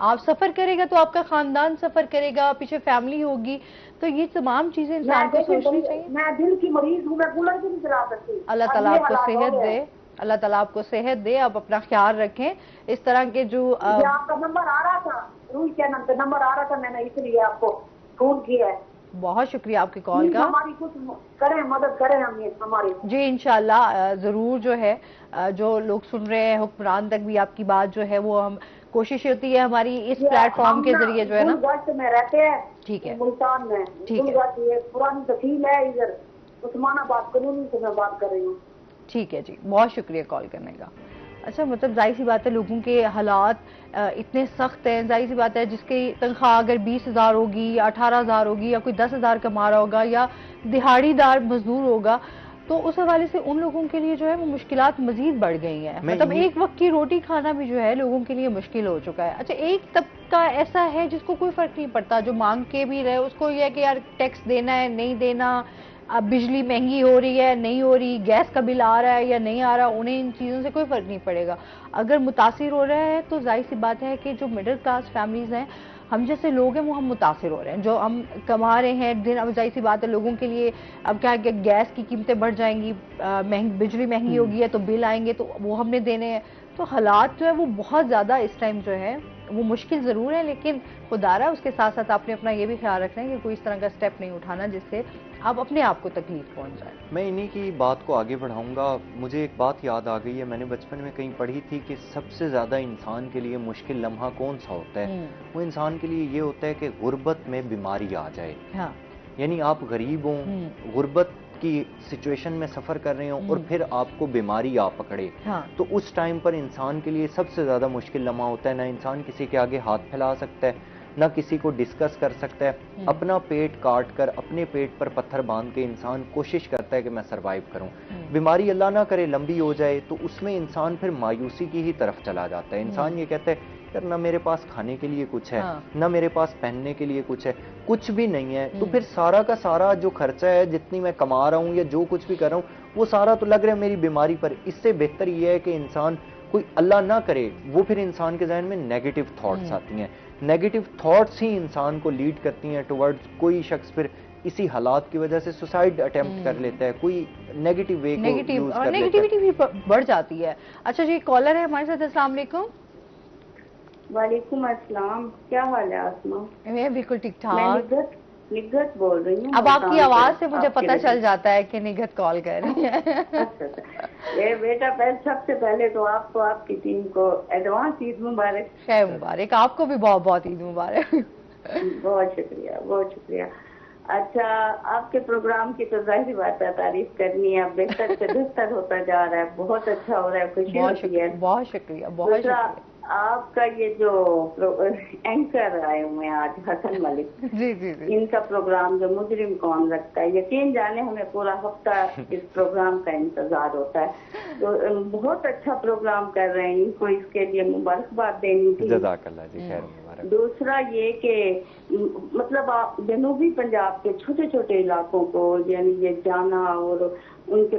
आप सफर करेगा तो आपका खानदान सफर करेगा, पीछे फैमिली होगी, तो ये तमाम चीजें इंसान को सोचनी चाहिए। मैं दिल की मरीज हूँ, मैं कूलर भी नहीं चला सकती। अल्लाह ताला आपको सेहत दे, अल्लाह ताला आपको सेहत दे। आप अपना ख्याल रखें। इस तरह के जो आपका नंबर आ रहा था, रूही चैनल पे नंबर आ रहा था, मैंने इसलिए आपको फोन किया है। बहुत शुक्रिया आपके कॉल का। हमारी कुछ करें, मदद करें हम ये हमारी। जी इंशाल्लाह जरूर जो है जो लोग सुन रहे हैं हुक्मरान तक भी आपकी बात जो है वो हम कोशिश होती है हमारी इस प्लेटफॉर्म के जरिए जो है ना। में रहते हैं, ठीक है, मुल्तान में, ठीक है, पुरानी तहसील है इधर उस्मानाबाद कॉलोनी से मैं बात कर रही हूँ। ठीक है जी, बहुत शुक्रिया कॉल करने का। अच्छा, मतलब जाहिर सी बात है लोगों के हालात इतने सख्त हैं, जाहिर सी बात है जिसकी तनख्वाह अगर 20,000 होगी या 18,000 होगी या कोई 10,000 कमा रहा होगा या दिहाड़ीदार मजदूर होगा, तो उस हवाले से उन लोगों के लिए जो है वो मुश्किलात मजीद बढ़ गई हैं। मतलब एक वक्त की रोटी खाना भी जो है लोगों के लिए मुश्किल हो चुका है। अच्छा, एक तबका ऐसा है जिसको कोई फर्क नहीं पड़ता, जो मांग के भी रहे, उसको यह है कि यार टैक्स देना है नहीं देना, अब बिजली महंगी हो रही है नहीं हो रही, गैस का बिल आ रहा है या नहीं आ रहा, उन्हें इन चीज़ों से कोई फर्क नहीं पड़ेगा। अगर मुतासिर हो रहा है तो जाहिर सी बात है कि जो मिडिल क्लास फैमिलीज हैं, हम जैसे लोग हैं, वो हम मुतासिर हो रहे हैं। जो हम कमा रहे हैं दिन, अब जाहिर सी बात है लोगों के लिए अब क्या है कि गैस की कीमतें बढ़ जाएंगी, बिजली महंगी होगी है तो बिल आएंगे तो वो हमने देने हैं। तो हालात जो है वो बहुत ज़्यादा इस टाइम जो है वो मुश्किल ज़रूर है, लेकिन खुदारा उसके साथ साथ आपने अपना ये भी ख्याल रखना है कि कोई इस तरह का स्टेप नहीं उठाना जिससे आप अपने आप को तकलीफ पहुंच जाए। मैं इन्हीं की बात को आगे बढ़ाऊंगा। मुझे एक बात याद आ गई है, मैंने बचपन में कहीं पढ़ी थी कि सबसे ज़्यादा इंसान के लिए मुश्किल लम्हा कौन सा होता है। वो इंसान के लिए ये होता है कि गुर्बत में बीमारी आ जाए। हाँ। यानी आप गरीब हों, गुर्बत की सिचुएशन में सफ़र कर रहे हों और फिर आपको बीमारी आ पकड़े। हाँ। तो उस टाइम पर इंसान के लिए सबसे ज़्यादा मुश्किल लम्हा होता है। ना इंसान किसी के आगे हाथ फैला सकता है, ना किसी को डिस्कस कर सकता है। अपना पेट काट कर अपने पेट पर पत्थर बांध के इंसान कोशिश करता है कि मैं सरवाइव करूं। बीमारी अल्लाह ना करे लंबी हो जाए तो उसमें इंसान फिर मायूसी की ही तरफ चला जाता है। इंसान ये कहता है यार ना मेरे पास खाने के लिए कुछ है, ना मेरे पास पहनने के लिए कुछ है, कुछ भी नहीं है, तो फिर सारा का सारा जो खर्चा है, जितनी मैं कमा रहा हूँ या जो कुछ भी कर रहा हूँ, वो सारा तो लग रहा है मेरी बीमारी पर। इससे बेहतर ये है कि इंसान कोई अल्लाह ना करे, वो फिर इंसान के जहन में नेगेटिव थॉट्स आती हैं। नेगेटिव थॉट्स ही इंसान को लीड करती हैं टुवर्ड्स, कोई शख्स फिर इसी हालात की वजह से सुसाइड अटेम्प्ट कर लेता है, कोई नेगेटिव वे को यूज कर लेता है, नेगेटिविटी भी बढ़ जाती है। अच्छा जी, कॉलर है हमारे साथ। अस्सलाम वालेकुम। वालेकुम अस्सलाम, क्या हाल है आसमा? मैं बिल्कुल ठीक ठाक। मैं निगत बोल रही हूँ। अब आपकी आवाज से मुझे पता चल जाता है कि निगत कॉल कर रही है। ये बेटा सबसे पहले तो आपको, आपकी टीम को एडवांस ईद मुबारक। खैर मुबारक, आपको भी बहुत बहुत ईद मुबारक। बहुत शुक्रिया, बहुत शुक्रिया। अच्छा, आपके प्रोग्राम की तो जाहिर बात है तारीफ करनी है, बेहतर से बेहतर होता जा रहा है, बहुत अच्छा हो रहा है, खुशी होती है। बहुत शुक्रिया, बहुत शुक्रिया। आपका ये जो एंकर आए हुए हैं आज, हसन मलिक जी जी जी, इनका प्रोग्राम जो मुजरिम कौन रखता है, यकीन जाने हमें पूरा हफ्ता इस प्रोग्राम का इंतजार होता है। तो बहुत अच्छा प्रोग्राम कर रहे हैं, इनको इसके लिए मुबारकबाद देनी थी। जज़ाकल्लाह जी, खैर मुबारक। दूसरा ये कि मतलब आप जनूबी पंजाब के छोटे छोटे इलाकों को यानी ये जाना और उनके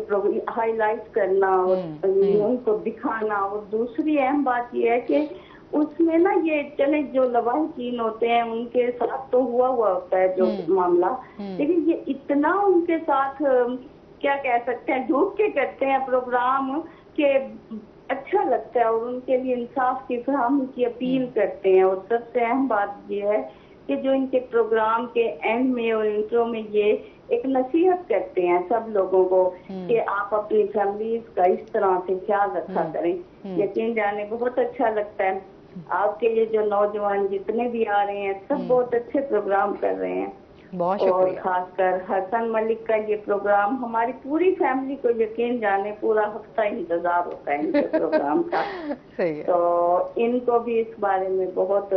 हाईलाइट करना और उनको दिखाना, और दूसरी अहम बात ये है कि उसमें ना ये चले जो लवाहिकीन होते हैं उनके साथ तो हुआ होता है जो मामला, लेकिन ये इतना उनके साथ क्या कह सकते हैं झूठ के करते हैं प्रोग्राम के अच्छा लगता है, और उनके लिए इंसाफ की फराहमी की अपील करते हैं। और सबसे अहम बात ये है कि जो इनके प्रोग्राम के एंड में और इंट्रो में ये एक नसीहत करते हैं सब लोगों को कि आप अपनी फैमिलीज का इस तरह से ख्याल रखा करें। यकीन जाने बहुत अच्छा लगता है। आपके ये जो नौजवान जितने भी आ रहे हैं सब बहुत अच्छे प्रोग्राम कर रहे हैं, बहुत और शुक्रिया। खासकर हसन मलिक का ये प्रोग्राम हमारी पूरी फैमिली को यकीन जाने पूरा हफ्ता इंतजार होता है इनके प्रोग्राम का। सही है। तो इनको भी इस बारे में बहुत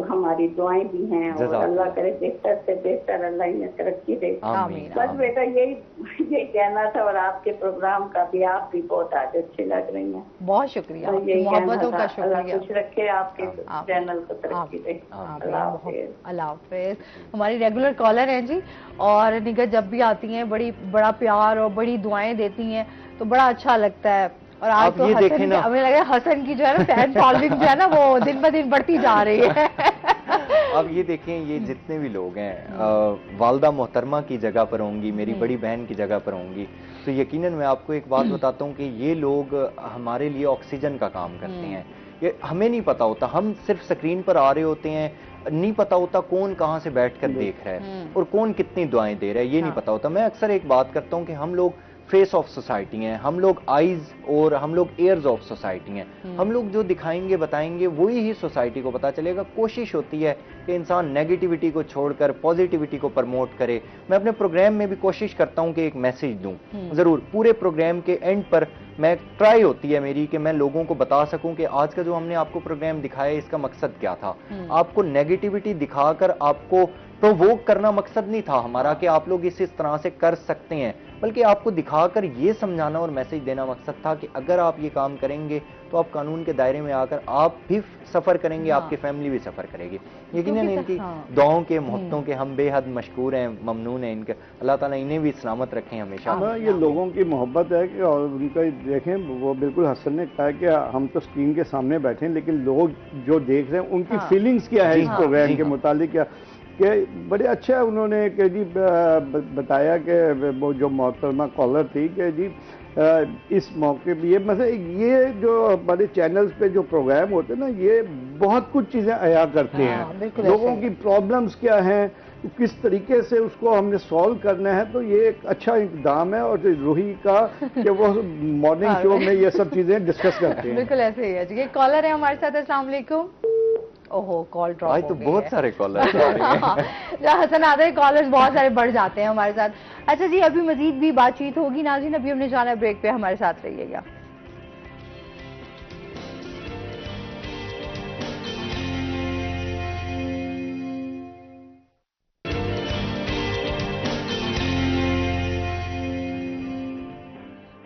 हमारी दुआएं भी हैं, और अल्लाह करे बेहतर से बेहतर अल्लाह इन्हें तरक्की दे। आमीन। बस बेटा यही कहना था, और आपके प्रोग्राम का भी आप भी बहुत आज अच्छे लग रही हैं। बहुत शुक्रिया, मोहब्बतों का शुक्रिया। खुश रखे आपके चैनल को तरक्की दे। अल्लाह हाफिज। हमारी रेगुलर कॉलर हैं जी, और निगत जब भी आती हैं बड़ा प्यार और बड़ी दुआएं देती हैं, तो बड़ा अच्छा लगता है। और आज आप तो ये हसन देखें ना, हमें लग रहा है हसन की जो है ना फैन फॉलोइंग जो है ना वो दिन ब दिन बढ़ती जा रही है। अब ये देखें, ये जितने भी लोग हैं वालदा मोहतरमा की जगह पर होंगी, मेरी बड़ी बहन की जगह पर होंगी, तो यकीनन मैं आपको एक बात बताता हूँ कि ये लोग हमारे लिए ऑक्सीजन का काम करते हैं। ये हमें नहीं पता होता, हम सिर्फ स्क्रीन पर आ रहे होते हैं, नहीं पता होता कौन कहाँ से बैठकर देख रहा है और कौन कितनी दुआएं दे रहा है, ये नहीं पता होता। मैं अक्सर एक बात करता हूँ कि हम लोग फेस ऑफ सोसाइटी हैं, हम लोग आईज और हम लोग एयर्स ऑफ सोसाइटी हैं। हम लोग जो दिखाएंगे बताएंगे वही ही सोसाइटी को पता चलेगा। कोशिश होती है कि इंसान नेगेटिविटी को छोड़कर पॉजिटिविटी को प्रमोट करे। मैं अपने प्रोग्राम में भी कोशिश करता हूं कि एक मैसेज दूं, जरूर पूरे प्रोग्राम के एंड पर मैं ट्राई होती है मेरी कि मैं लोगों को बता सकूं कि आज का जो हमने आपको प्रोग्राम दिखाया इसका मकसद क्या था। आपको नेगेटिविटी दिखाकर आपको प्रोवोक करना मकसद नहीं था हमारा कि आप लोग इस तरह से कर सकते हैं, बल्कि आपको दिखाकर ये समझाना और मैसेज देना मकसद था कि अगर आप ये काम करेंगे तो आप कानून के दायरे में आकर आप भी सफर करेंगे, आपकी फैमिली भी सफर करेगी। यकीनन इनकी दुआओं के मोहब्बतों के हम बेहद मशकूर हैं, ममनून हैं इनके। अल्लाह ताला इन्हें भी सलामत रखें हमेशा। ये लोगों की मोहब्बत है कि और उनका देखें, वो बिल्कुल हसन ने कहा कि हम तो स्क्रीन के सामने बैठे हैं, लेकिन लोग जो देख रहे हैं उनकी फीलिंग्स क्या है इस प्रोग्राम के मुतालिक क्या कि बड़े अच्छा उन्होंने कि जी बताया कि वो जो मोहतरमा कॉलर थी कि जी इस मौके पे ये मतलब ये जो हमारे चैनल्स पे जो प्रोग्राम होते हैं ना, ये बहुत कुछ चीज़ें आया करते हैं। लोगों की प्रॉब्लम्स क्या हैं, किस तरीके से उसको हमने सॉल्व करना है, तो ये एक अच्छा इक़दाम है। और रूही का कि वो मॉर्निंग शो में ये सब चीज़ें डिस्कस करते हैं। बिल्कुल ऐसे ही है। ये कॉलर है हमारे साथ। अस्सलाम वालेकुम। ओहो, कॉल ड्रॉप हो गई। तो बहुत सारे कॉलर्स आ रहे हैं। जहाँ हसन आते हैं कॉलर्स बहुत सारे बढ़ जाते हैं हमारे साथ। अच्छा जी, अभी मजीद भी बातचीत होगी नाज़रीन, अभी हमने जाना है ब्रेक पे, हमारे साथ रहिएगा।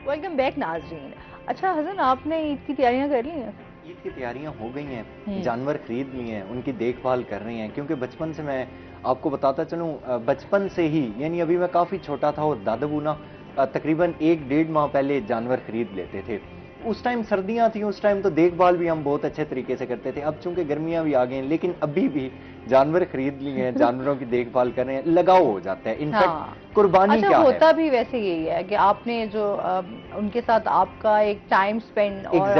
वेलकम बैक नाज़रीन। अच्छा हसन, आपने ईद की तैयारियां कर ली हैं? ईद की तैयारियां हो गई हैं, जानवर खरीद लिए हैं, उनकी देखभाल कर रहे हैं। क्योंकि बचपन से मैं आपको बताता चलूं, बचपन से ही, यानी अभी मैं काफ़ी छोटा था और दादाबू ना तकरीबन 1-1.5 माह पहले जानवर खरीद लेते थे। उस टाइम सर्दियां थी, उस टाइम तो देखभाल भी हम बहुत अच्छे तरीके से करते थे। अब चूंकि गर्मियां भी आ गई हैं, लेकिन अभी भी जानवर खरीद लिए हैं, जानवरों की देखभाल कर रहे हैं, लगाव हो जाता है। इनफैक्ट कुर्बानी अच्छा, क्या होता है, भी वैसे यही है कि आपने जो उनके साथ आपका एक टाइम स्पेंड और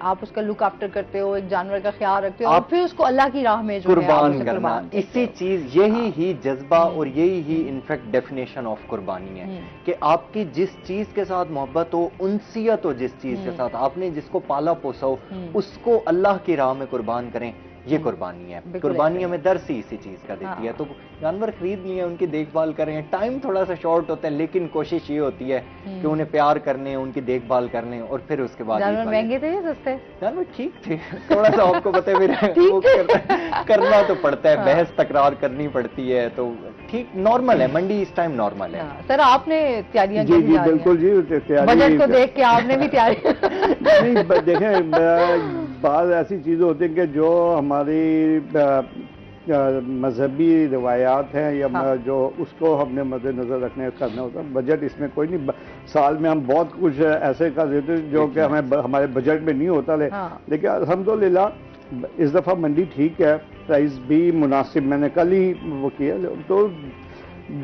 आप उसका लुक आफ्टर करते हो, एक जानवर का ख्याल रखते हो और फिर उसको अल्लाह की राह में जो कुर्बान करना, इसी चीज, यही ही जज्बा और यही ही इनफैक्ट डेफिनेशन ऑफ कुर्बानी है कि आपकी जिस चीज के साथ मोहब्बत हो, उनसियत हो, जिस चीज के साथ आपने जिसको पाला पोसा हो, उसको अल्लाह की राह में कुर्बान करें, ये कुर्बानी है। कुर्बानी हमें दर्द ही इसी चीज का देती है। तो जानवर खरीद लिए, उनकी देखभाल कर रहे हैं। टाइम थोड़ा सा शॉर्ट होता है, लेकिन कोशिश ये होती है कि उन्हें प्यार करने, उनकी देखभाल करने और फिर उसके बाद। जानवर महंगे थे या सस्ते? जानवर ठीक थे, थोड़ा सा आपको पता है करना तो पड़ता है, बहस तकरार करनी पड़ती है, तो ठीक नॉर्मल है। मंडी इस टाइम नॉर्मल है। सर, आपने तैयारियां जी जी बिल्कुल जी, बजट को देख के आपने भी तैयारी नहीं देखें, बात ऐसी चीज़ें होती हैं कि जो हमारी मजहबी रिवायात हैं या जो उसको हमने मद्देनजर रखने करना होता है। बजट इसमें कोई नहीं, साल में हम बहुत कुछ ऐसे कर देते हैं जो कि हमें हमारे बजट में नहीं होता। लेकिन अल्हम्दुलिल्लाह इस दफ़ा मंडी ठीक है, प्राइस भी मुनासिब, मैंने कल ही वो किया। तो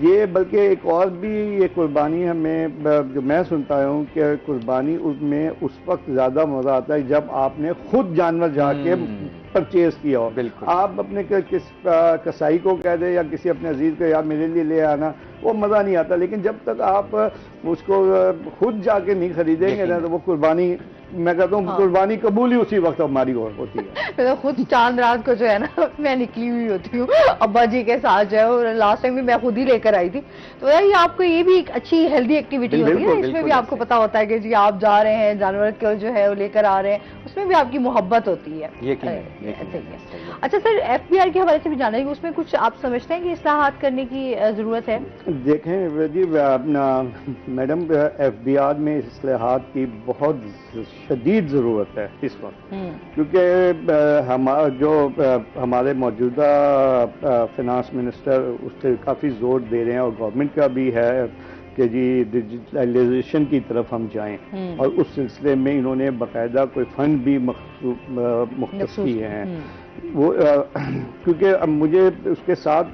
ये बल्कि एक और भी ये कुर्बानी हमें जो मैं सुनता हूँ कि कुर्बानी उसमें उस वक्त ज़्यादा मज़ा आता है जब आपने खुद जानवर जाके परचेज किया हो। बिल्कुल, आप अपने किस कसाई को कह दे या किसी अपने अजीज को यार मेरे लिए ले आना, वो मज़ा नहीं आता। लेकिन जब तक आप उसको खुद जाके नहीं खरीदेंगे ना, तो वो कुर्बानी, मैं कहता हूँ कुर्बानी कबूल ही उसी वक्त हमारी होती है। मैं तो खुद चांद रात को जो है ना, मैं निकली हुई होती हूँ अब्बा जी के साथ जो है, और लास्ट टाइम भी मैं खुद ही लेकर आई थी। तो यार ये आपको ये भी एक अच्छी हेल्दी एक्टिविटी होती है, इसमें भी आपको पता होता है कि जी आप जा रहे हैं, जानवर को जो है वो लेकर आ रहे हैं, उसमें भी आपकी मोहब्बत होती है। अच्छा सर, FBI के हवाले से भी जाना है, उसमें कुछ आप समझते हैं कि इस्लाहात करने की जरूरत है? देखें जी मैडम, FBI में इस्लाहात की बहुत शदीद ज़रूरत है इस वक्त, क्योंकि जो हमारे मौजूदा फिनांस मिनिस्टर उस पर काफ़ी जोर दे रहे हैं और गवर्नमेंट का भी है कि जी डिजिटलाइजेशन की तरफ हम जाएं, और उस सिलसिले में इन्होंने बाकायदा कोई फंड भी मुख्तस किए हैं। वो क्योंकि अब मुझे उसके साथ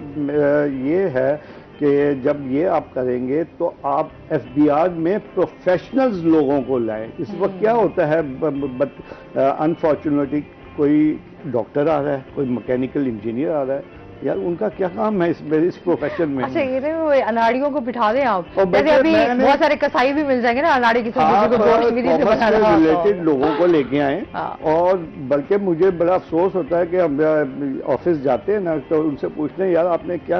ये है कि जब ये आप करेंगे तो आप एफबीआर में प्रोफेशनल्स लोगों को लाएं। इस वक्त क्या होता है, अनफॉर्चुनेटली कोई डॉक्टर आ रहा है, कोई मैकेनिकल इंजीनियर आ रहा है, यार उनका क्या काम है इस प्रोफेशन में। अच्छा, ये तो अनाड़ियों को बिठा दें आप, जैसे अभी बहुत सारे कसाई भी मिल जाएंगे ना अनाड़ी की रिलेटेड लोगों को लेके आए। और बल्कि मुझे बड़ा अफसोस होता है कि हम ऑफिस जाते हैं ना तो उनसे पूछते हैं यार आपने क्या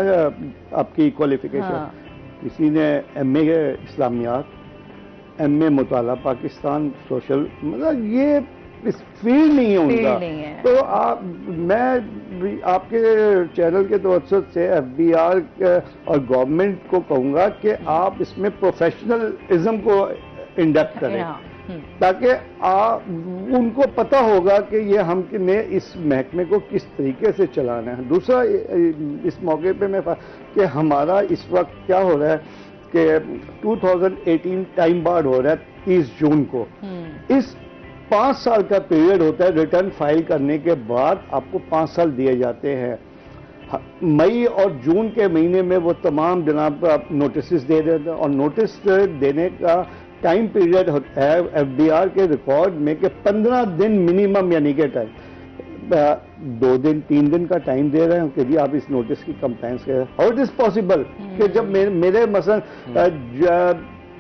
आपकी क्वालिफिकेशन, किसी ने MA इस्लामियात, MA मुताला पाकिस्तान सोशल, मतलब ये इस फील्ड नहीं है उनका। तो मैं आपके चैनल के तवज्जुह से एफबीआर और गवर्नमेंट को कहूंगा कि आप इसमें प्रोफेशनलिज्म को इंडक्ट करें, ताकि उनको पता होगा कि ये हमने इस महकमे को किस तरीके से चलाना है। दूसरा इस मौके पे मैं कि हमारा इस वक्त क्या हो रहा है कि 2018 टाइम बार्ड हो रहा है 30 जून को। इस 5 साल का पीरियड होता है, रिटर्न फाइल करने के बाद आपको 5 साल दिए जाते हैं। मई और जून के महीने में वो तमाम जनाब आप नोटिस दे देते हैं, और नोटिस देने का टाइम पीरियड है एफबीआर के रिकॉर्ड में कि 15 दिन मिनिमम, यानी कि टाइम 2 दिन 3 दिन का टाइम दे रहे हैं कि जी आप इस नोटिस की कंप्लायंस करें। हाउ इट इज पॉसिबल कि जब मेरे मसलन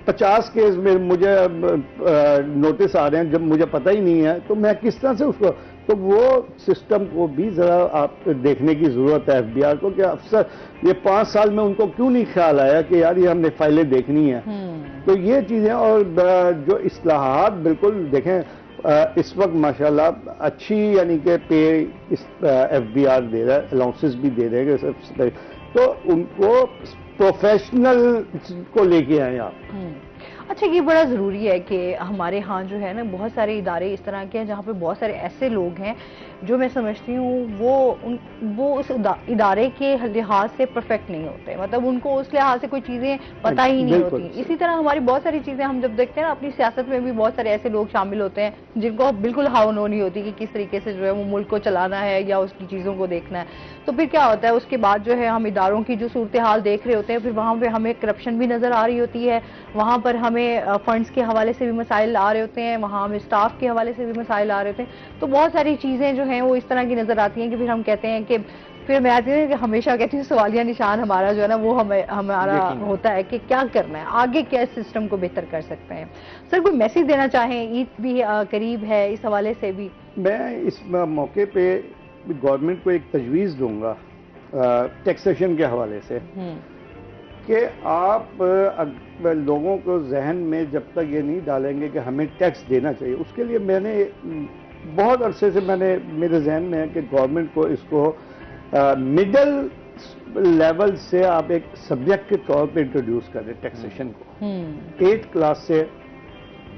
50 केस में मुझे नोटिस आ रहे हैं, जब मुझे पता ही नहीं है तो मैं किस तरह से उसको, तो वो सिस्टम को भी जरा आप देखने की जरूरत है एफबीआर को, कि अफसर ये 5 साल में उनको क्यों नहीं ख्याल आया कि यार ये हमने फाइलें देखनी है। तो ये चीजें, और जो इस्लाहात बिल्कुल देखें इस वक्त माशाल्लाह अच्छी, यानी कि पे इस एफबीआर दे रहा है, अलाउंसेस भी दे रहे हैं, तो उनको प्रोफेशनल को लेके आए आप। अच्छा, ये बड़ा ज़रूरी है कि हमारे यहाँ जो है ना बहुत सारे इदारे इस तरह के हैं जहाँ पे बहुत सारे ऐसे लोग हैं जो मैं समझती हूँ वो उस इदारे के लिहाज से परफेक्ट नहीं होते, मतलब उनको उस लिहाज से कोई चीज़ें पता ही नहीं होती। इसी तरह हमारी बहुत सारी चीज़ें हम जब देखते हैं ना अपनी सियासत में भी बहुत सारे ऐसे लोग शामिल होते हैं जिनको बिल्कुल हाव-नो नहीं होती कि किस तरीके से जो है वो मुल्क को चलाना है या उसकी चीज़ों को देखना है। तो फिर क्या होता है, उसके बाद जो है हम इदारों की जो सूरत हाल देख रहे होते हैं, फिर वहाँ पर हमें करप्शन भी नज़र आ रही होती है, वहाँ पर हमें फंड्स के हवाले से भी मसाइल आ रहे होते हैं, वहाँ हमें स्टाफ के हवाले से भी मसाइल आ रहे होते हैं। तो बहुत सारी चीज़ें जो हैं वो इस तरह की नज़र आती हैं कि फिर हम कहते हैं कि, फिर मैं आती हूँ कि हमेशा कहती हूँ सवालिया निशान हमारा जो है ना वो हमारा होता है कि क्या करना है आगे, क्या सिस्टम को बेहतर कर सकते हैं। सर, कोई मैसेज देना चाहें, ईद भी करीब है, इस हवाले से भी? मैं इस मौके पे गवर्नमेंट को एक तजवीज़ दूंगा टैक्सेशन के हवाले से, कि आप लोगों को जहन में जब तक ये नहीं डालेंगे कि हमें टैक्स देना चाहिए, उसके लिए मैंने बहुत अरसे से मेरे जहन में है कि गवर्नमेंट को इसको मिडिल लेवल से आप एक सब्जेक्ट के तौर पे इंट्रोड्यूस करें टैक्सेशन को, 8th क्लास से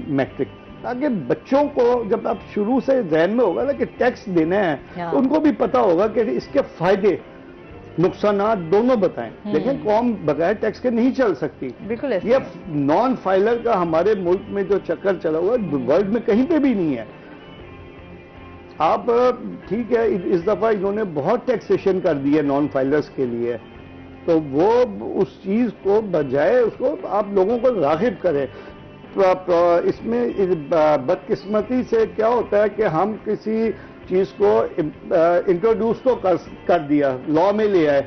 मैट्रिक, ताकि बच्चों को जब आप शुरू से जहन में होगा ना कि टैक्स देना है तो उनको भी पता होगा कि इसके फायदे नुकसानात दोनों बताएं। देखें, कौम बगैर टैक्स के नहीं चल सकती। बिल्कुल, ये नॉन फाइलर का हमारे मुल्क में जो चक्कर चला हुआ वर्ल्ड में कहीं पे भी नहीं है। आप ठीक है, इस दफा इन्होंने बहुत टैक्सेशन कर दी है नॉन फाइलर्स के लिए, तो वो उस चीज को बजाय उसको आप लोगों को राग़िब करें। इसमें बदकिस्मती से क्या होता है कि हम किसी चीज को इंट्रोड्यूस तो कर दिया, लॉ में ले आए,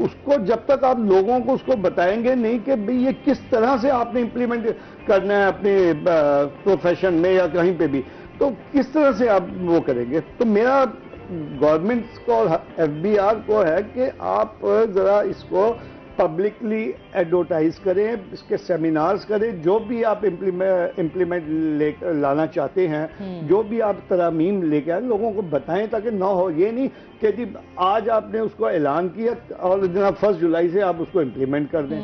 उसको जब तक आप लोगों को उसको बताएंगे नहीं कि भाई ये किस तरह से आपने इंप्लीमेंट करना है अपने प्रोफेशन में या कहीं पे भी, तो किस तरह से आप वो करेंगे। तो मेरा गवर्नमेंट को और एफबीआर को है कि आप जरा इसको पब्लिकली एडवर्टाइज करें, इसके सेमिनार्स करें, जो भी आप इम्प्लीमेंट लाना चाहते हैं, जो भी आप तरामीम लेके आए लोगों को बताएं, ताकि ना हो ये नहीं कि जी आज आपने उसको ऐलान किया और 1 जुलाई से आप उसको इम्प्लीमेंट कर दें।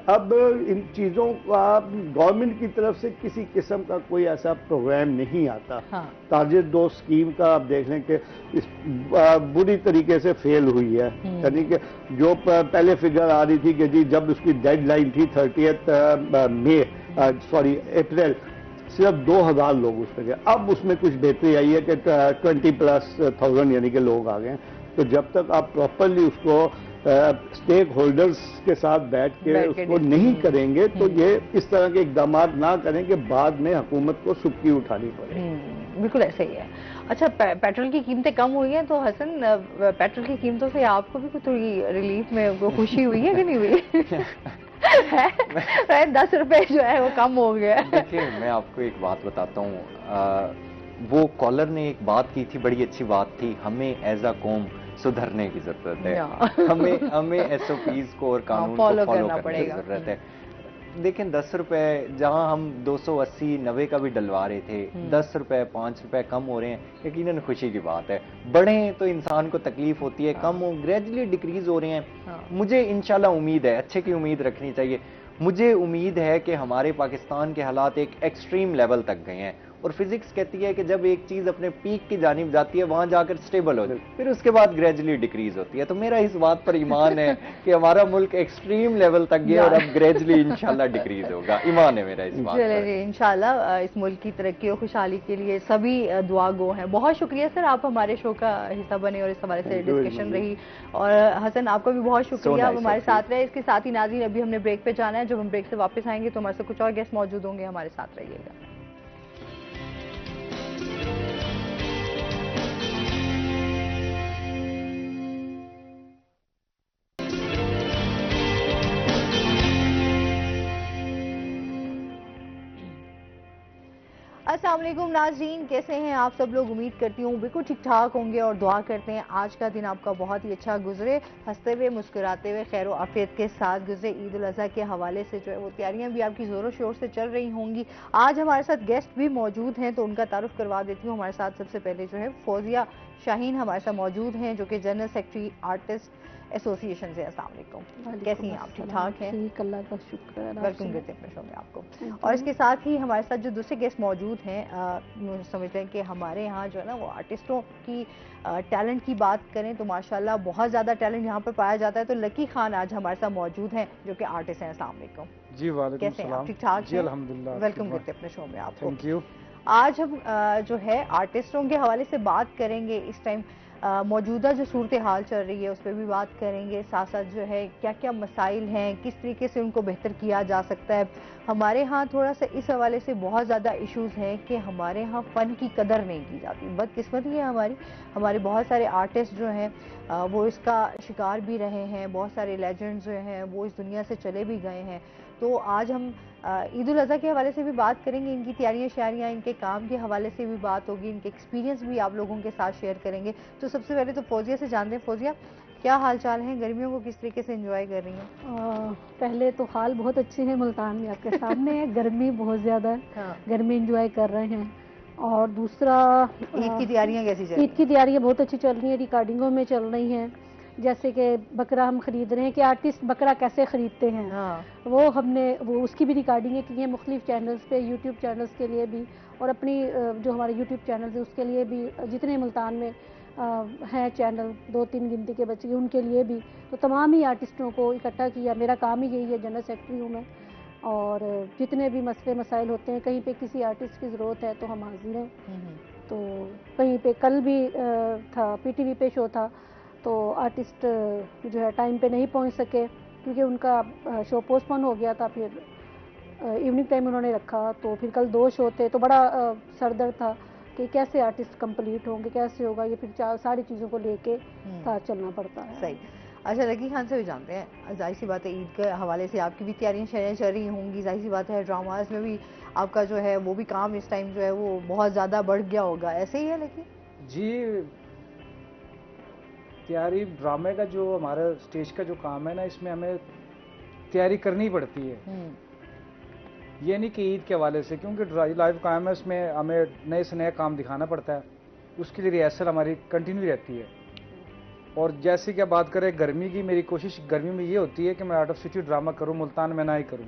अब इन चीज़ों का गवर्नमेंट की तरफ से किसी किस्म का कोई ऐसा प्रोग्राम नहीं आता। हाँ। टारगेट 2 स्कीम का आप देख लें कि इस बुरी तरीके से फेल हुई है। यानी कि जो पहले फिगर आ रही थी कि जी जब उसकी डेडलाइन थी 30 अप्रैल, सिर्फ 2000 लोग उसमें गए। अब उसमें कुछ बेहतरी आई है कि 20+1000 यानी कि लोग आ गए हैं। तो जब तक आप प्रॉपरली उसको स्टेक होल्डर्स के साथ बैठ के उसको नहीं करेंगे तो ये इस तरह के इकदाम ना करें कि बाद में हुकूमत को सुक्की उठानी पड़े। बिल्कुल ऐसा ही है। अच्छा, पेट्रोल की कीमतें कम हुई हैं तो हसन, पेट्रोल की कीमतों से आपको भी थोड़ी रिलीफ में खुशी हुई है कि नहीं हुई? 10 रुपए जो है वो कम हो गया। देखिए, मैं आपको एक बात बताता हूँ, वो कॉलर ने एक बात की थी, बड़ी अच्छी बात थी, हमें एज अ कौम सुधरने की जरूरत है। हमें एसओपीज को और कानून को फॉलो करने की जरूरत है। देखें, 10 रुपए जहां हम 280-90 का भी डलवा रहे थे, 10 रुपए 5 रुपए कम हो रहे हैं, यकीनन खुशी की बात है। बढ़े तो इंसान को तकलीफ होती है, कम हो ग्रेजुअली डिक्रीज हो रहे हैं। मुझे इंशाल्लाह उम्मीद है, अच्छे की उम्मीद रखनी चाहिए। मुझे उम्मीद है कि हमारे पाकिस्तान के हालात एक एक्सट्रीम लेवल तक गए हैं और फिजिक्स कहती है कि जब एक चीज अपने पीक की जानिब जाती है वहां जाकर स्टेबल हो जाती है, फिर उसके बाद ग्रेजुअली डिक्रीज होती है। तो मेरा इस बात पर ईमान है कि हमारा मुल्क एक्सट्रीम लेवल तक गया और अब ग्रेजुअली इंशाल्लाह डिक्रीज होगा। ईमान है मेरा इस बात पर। चलिए जी, इंशाल्लाह इस मुल्क की तरक्की और खुशहाली के लिए सभी दुआ गो हैं। बहुत शुक्रिया सर, आप हमारे शो का हिस्सा बने और इस हवाले से डिस्कशन रही। और हसन, आपका भी बहुत शुक्रिया, आप हमारे साथ रहे। इसके साथ ही नाज़रीन, अभी हमने ब्रेक पे जाना है। जब हम ब्रेक से वापस आएंगे तो हमारे साथ कुछ और गेस्ट मौजूद होंगे, हमारे साथ रहिएगा। अस्सलाम वालेकुम नाज़रीन, कैसे हैं आप सब लोग? उम्मीद करती हूँ बिल्कुल ठीक ठाक होंगे और दुआ करते हैं आज का दिन आपका बहुत ही अच्छा गुजरे, हंसते हुए मुस्कुराते हुए खैर आफियत के साथ गुजरे। ईद उल अज़हा के हवाले से जो है वो तैयारियां भी आपकी ज़ोरों शोर से चल रही होंगी। आज हमारे साथ गेस्ट भी मौजूद हैं तो उनका तारुफ करवा देती हूँ। हमारे साथ सबसे पहले जो है फौजिया शाहीन हमारे साथ मौजूद हैं, जो कि जनरल सेक्रेटरी आर्टिस्ट एसोसिएशन से। अस्सलाम वालेकुम, कैसी हैं आप? ठीक ठाक हैं? ठीक, अल्लाह का शुक्र है। वेलकम करते हैं अपने शो में आपको। और इसके साथ ही हमारे साथ जो दूसरे गेस्ट मौजूद हैं, समझ लें कि हमारे यहाँ जो है ना वो आर्टिस्टों की टैलेंट की बात करें तो माशाल्लाह बहुत ज़्यादा टैलेंट यहाँ पर पाया जाता है। तो लकी खान आज हमारे साथ मौजूद हैं जो कि आर्टिस्ट हैं। अस्सलाम वालेकुम जी। वालेकुम सलाम। ठीक ठाक जी, अल्हम्दुलिल्लाह। वेलकम करते हैं अपने शो में आपको। Thank you. आज हम जो है आर्टिस्टों के हवाले से बात करेंगे। इस टाइम मौजूदा जो सूरत हाल चल रही है उस पर भी बात करेंगे। साथ साथ जो है क्या क्या मसाइल हैं, किस तरीके से उनको बेहतर किया जा सकता है। हमारे यहाँ थोड़ा सा इस हवाले से बहुत ज़्यादा इश्यूज हैं कि हमारे यहाँ फ़न की कदर नहीं की जाती। बदकिस्मती है हमारे बहुत सारे आर्टिस्ट जो हैं वो इसका शिकार भी रहे हैं। बहुत सारे लेजेंड्स जो हैं वो इस दुनिया से चले भी गए हैं। तो आज हम ईद उल अज़हा के हवाले से भी बात करेंगे, इनकी तैयारियां शायरियाँ, इनके काम के हवाले से भी बात होगी, इनके एक्सपीरियंस भी आप लोगों के साथ शेयर करेंगे। तो सबसे पहले तो फौजिया से जानते हैं। फौजिया, क्या हाल चाल है? गर्मियों को किस तरीके से एंजॉय कर रही हैं? पहले तो हाल बहुत अच्छे हैं मुल्तान में, आपके सामने है। गर्मी बहुत ज़्यादा है। हाँ। गर्मी एंजॉय कर रहे हैं। और दूसरा, ईद की तैयारियाँ कैसी चल रही हैं? ईद की तैयारियाँ बहुत अच्छी चल रही हैं, रिकॉर्डिंगों में चल रही हैं। जैसे कि बकरा हम खरीद रहे हैं कि आर्टिस्ट बकरा कैसे खरीदते हैं। हाँ। वो उसकी भी रिकॉर्डिंगें की हैं मुख्तलिफ चैनल्स पे, यूट्यूब चैनल्स के लिए भी और अपनी जो हमारे यूट्यूब चैनल्स है उसके लिए भी, जितने मुल्तान में हैं चैनल 2-3 गिनती के बच्चे उनके लिए भी। तो तमाम ही आर्टिस्टों को इकट्ठा किया। मेरा काम ही यही है, जनरल सेक्रेटरी हूँ मैं। और जितने भी मसले मसाइल होते हैं, कहीं पे किसी आर्टिस्ट की ज़रूरत है तो हम हाजिर हैं। तो कहीं पे कल भी था PTV पे शो था तो आर्टिस्ट जो है टाइम पे नहीं पहुंच सके क्योंकि उनका शो पोस्टपोन हो गया था। फिर इवनिंग टाइम उन्होंने रखा तो फिर कल 2 शो थे तो बड़ा सरदर्द था कि कैसे आर्टिस्ट कंप्लीट होंगे, कैसे होगा ये। फिर सारी चीज़ों को लेके साथ चलना पड़ता है। सही। अच्छा, लकी खान से भी जानते हैं, जाहिर सी बात है ईद के हवाले से आपकी भी तैयारियां चल रही होंगी। जाहिर सी बात है ड्रामाज में भी आपका जो है वो भी काम इस टाइम जो है वो बहुत ज़्यादा बढ़ गया होगा, ऐसे ही है? लेकिन जी, तैयारी ड्रामे का जो हमारा स्टेज का जो काम है ना, इसमें हमें तैयारी करनी पड़ती है। ये नहीं कि ईद के हवाले से, क्योंकि लाइव काम है, उसमें हमें नए से नए काम दिखाना पड़ता है। उसके लिए रिहर्सल हमारी कंटिन्यू रहती है। और जैसे कि बात करें गर्मी की, मेरी कोशिश गर्मी में ये होती है कि मैं आउट ऑफ सिटी ड्रामा करूं, मुल्तान में ना ही करूं।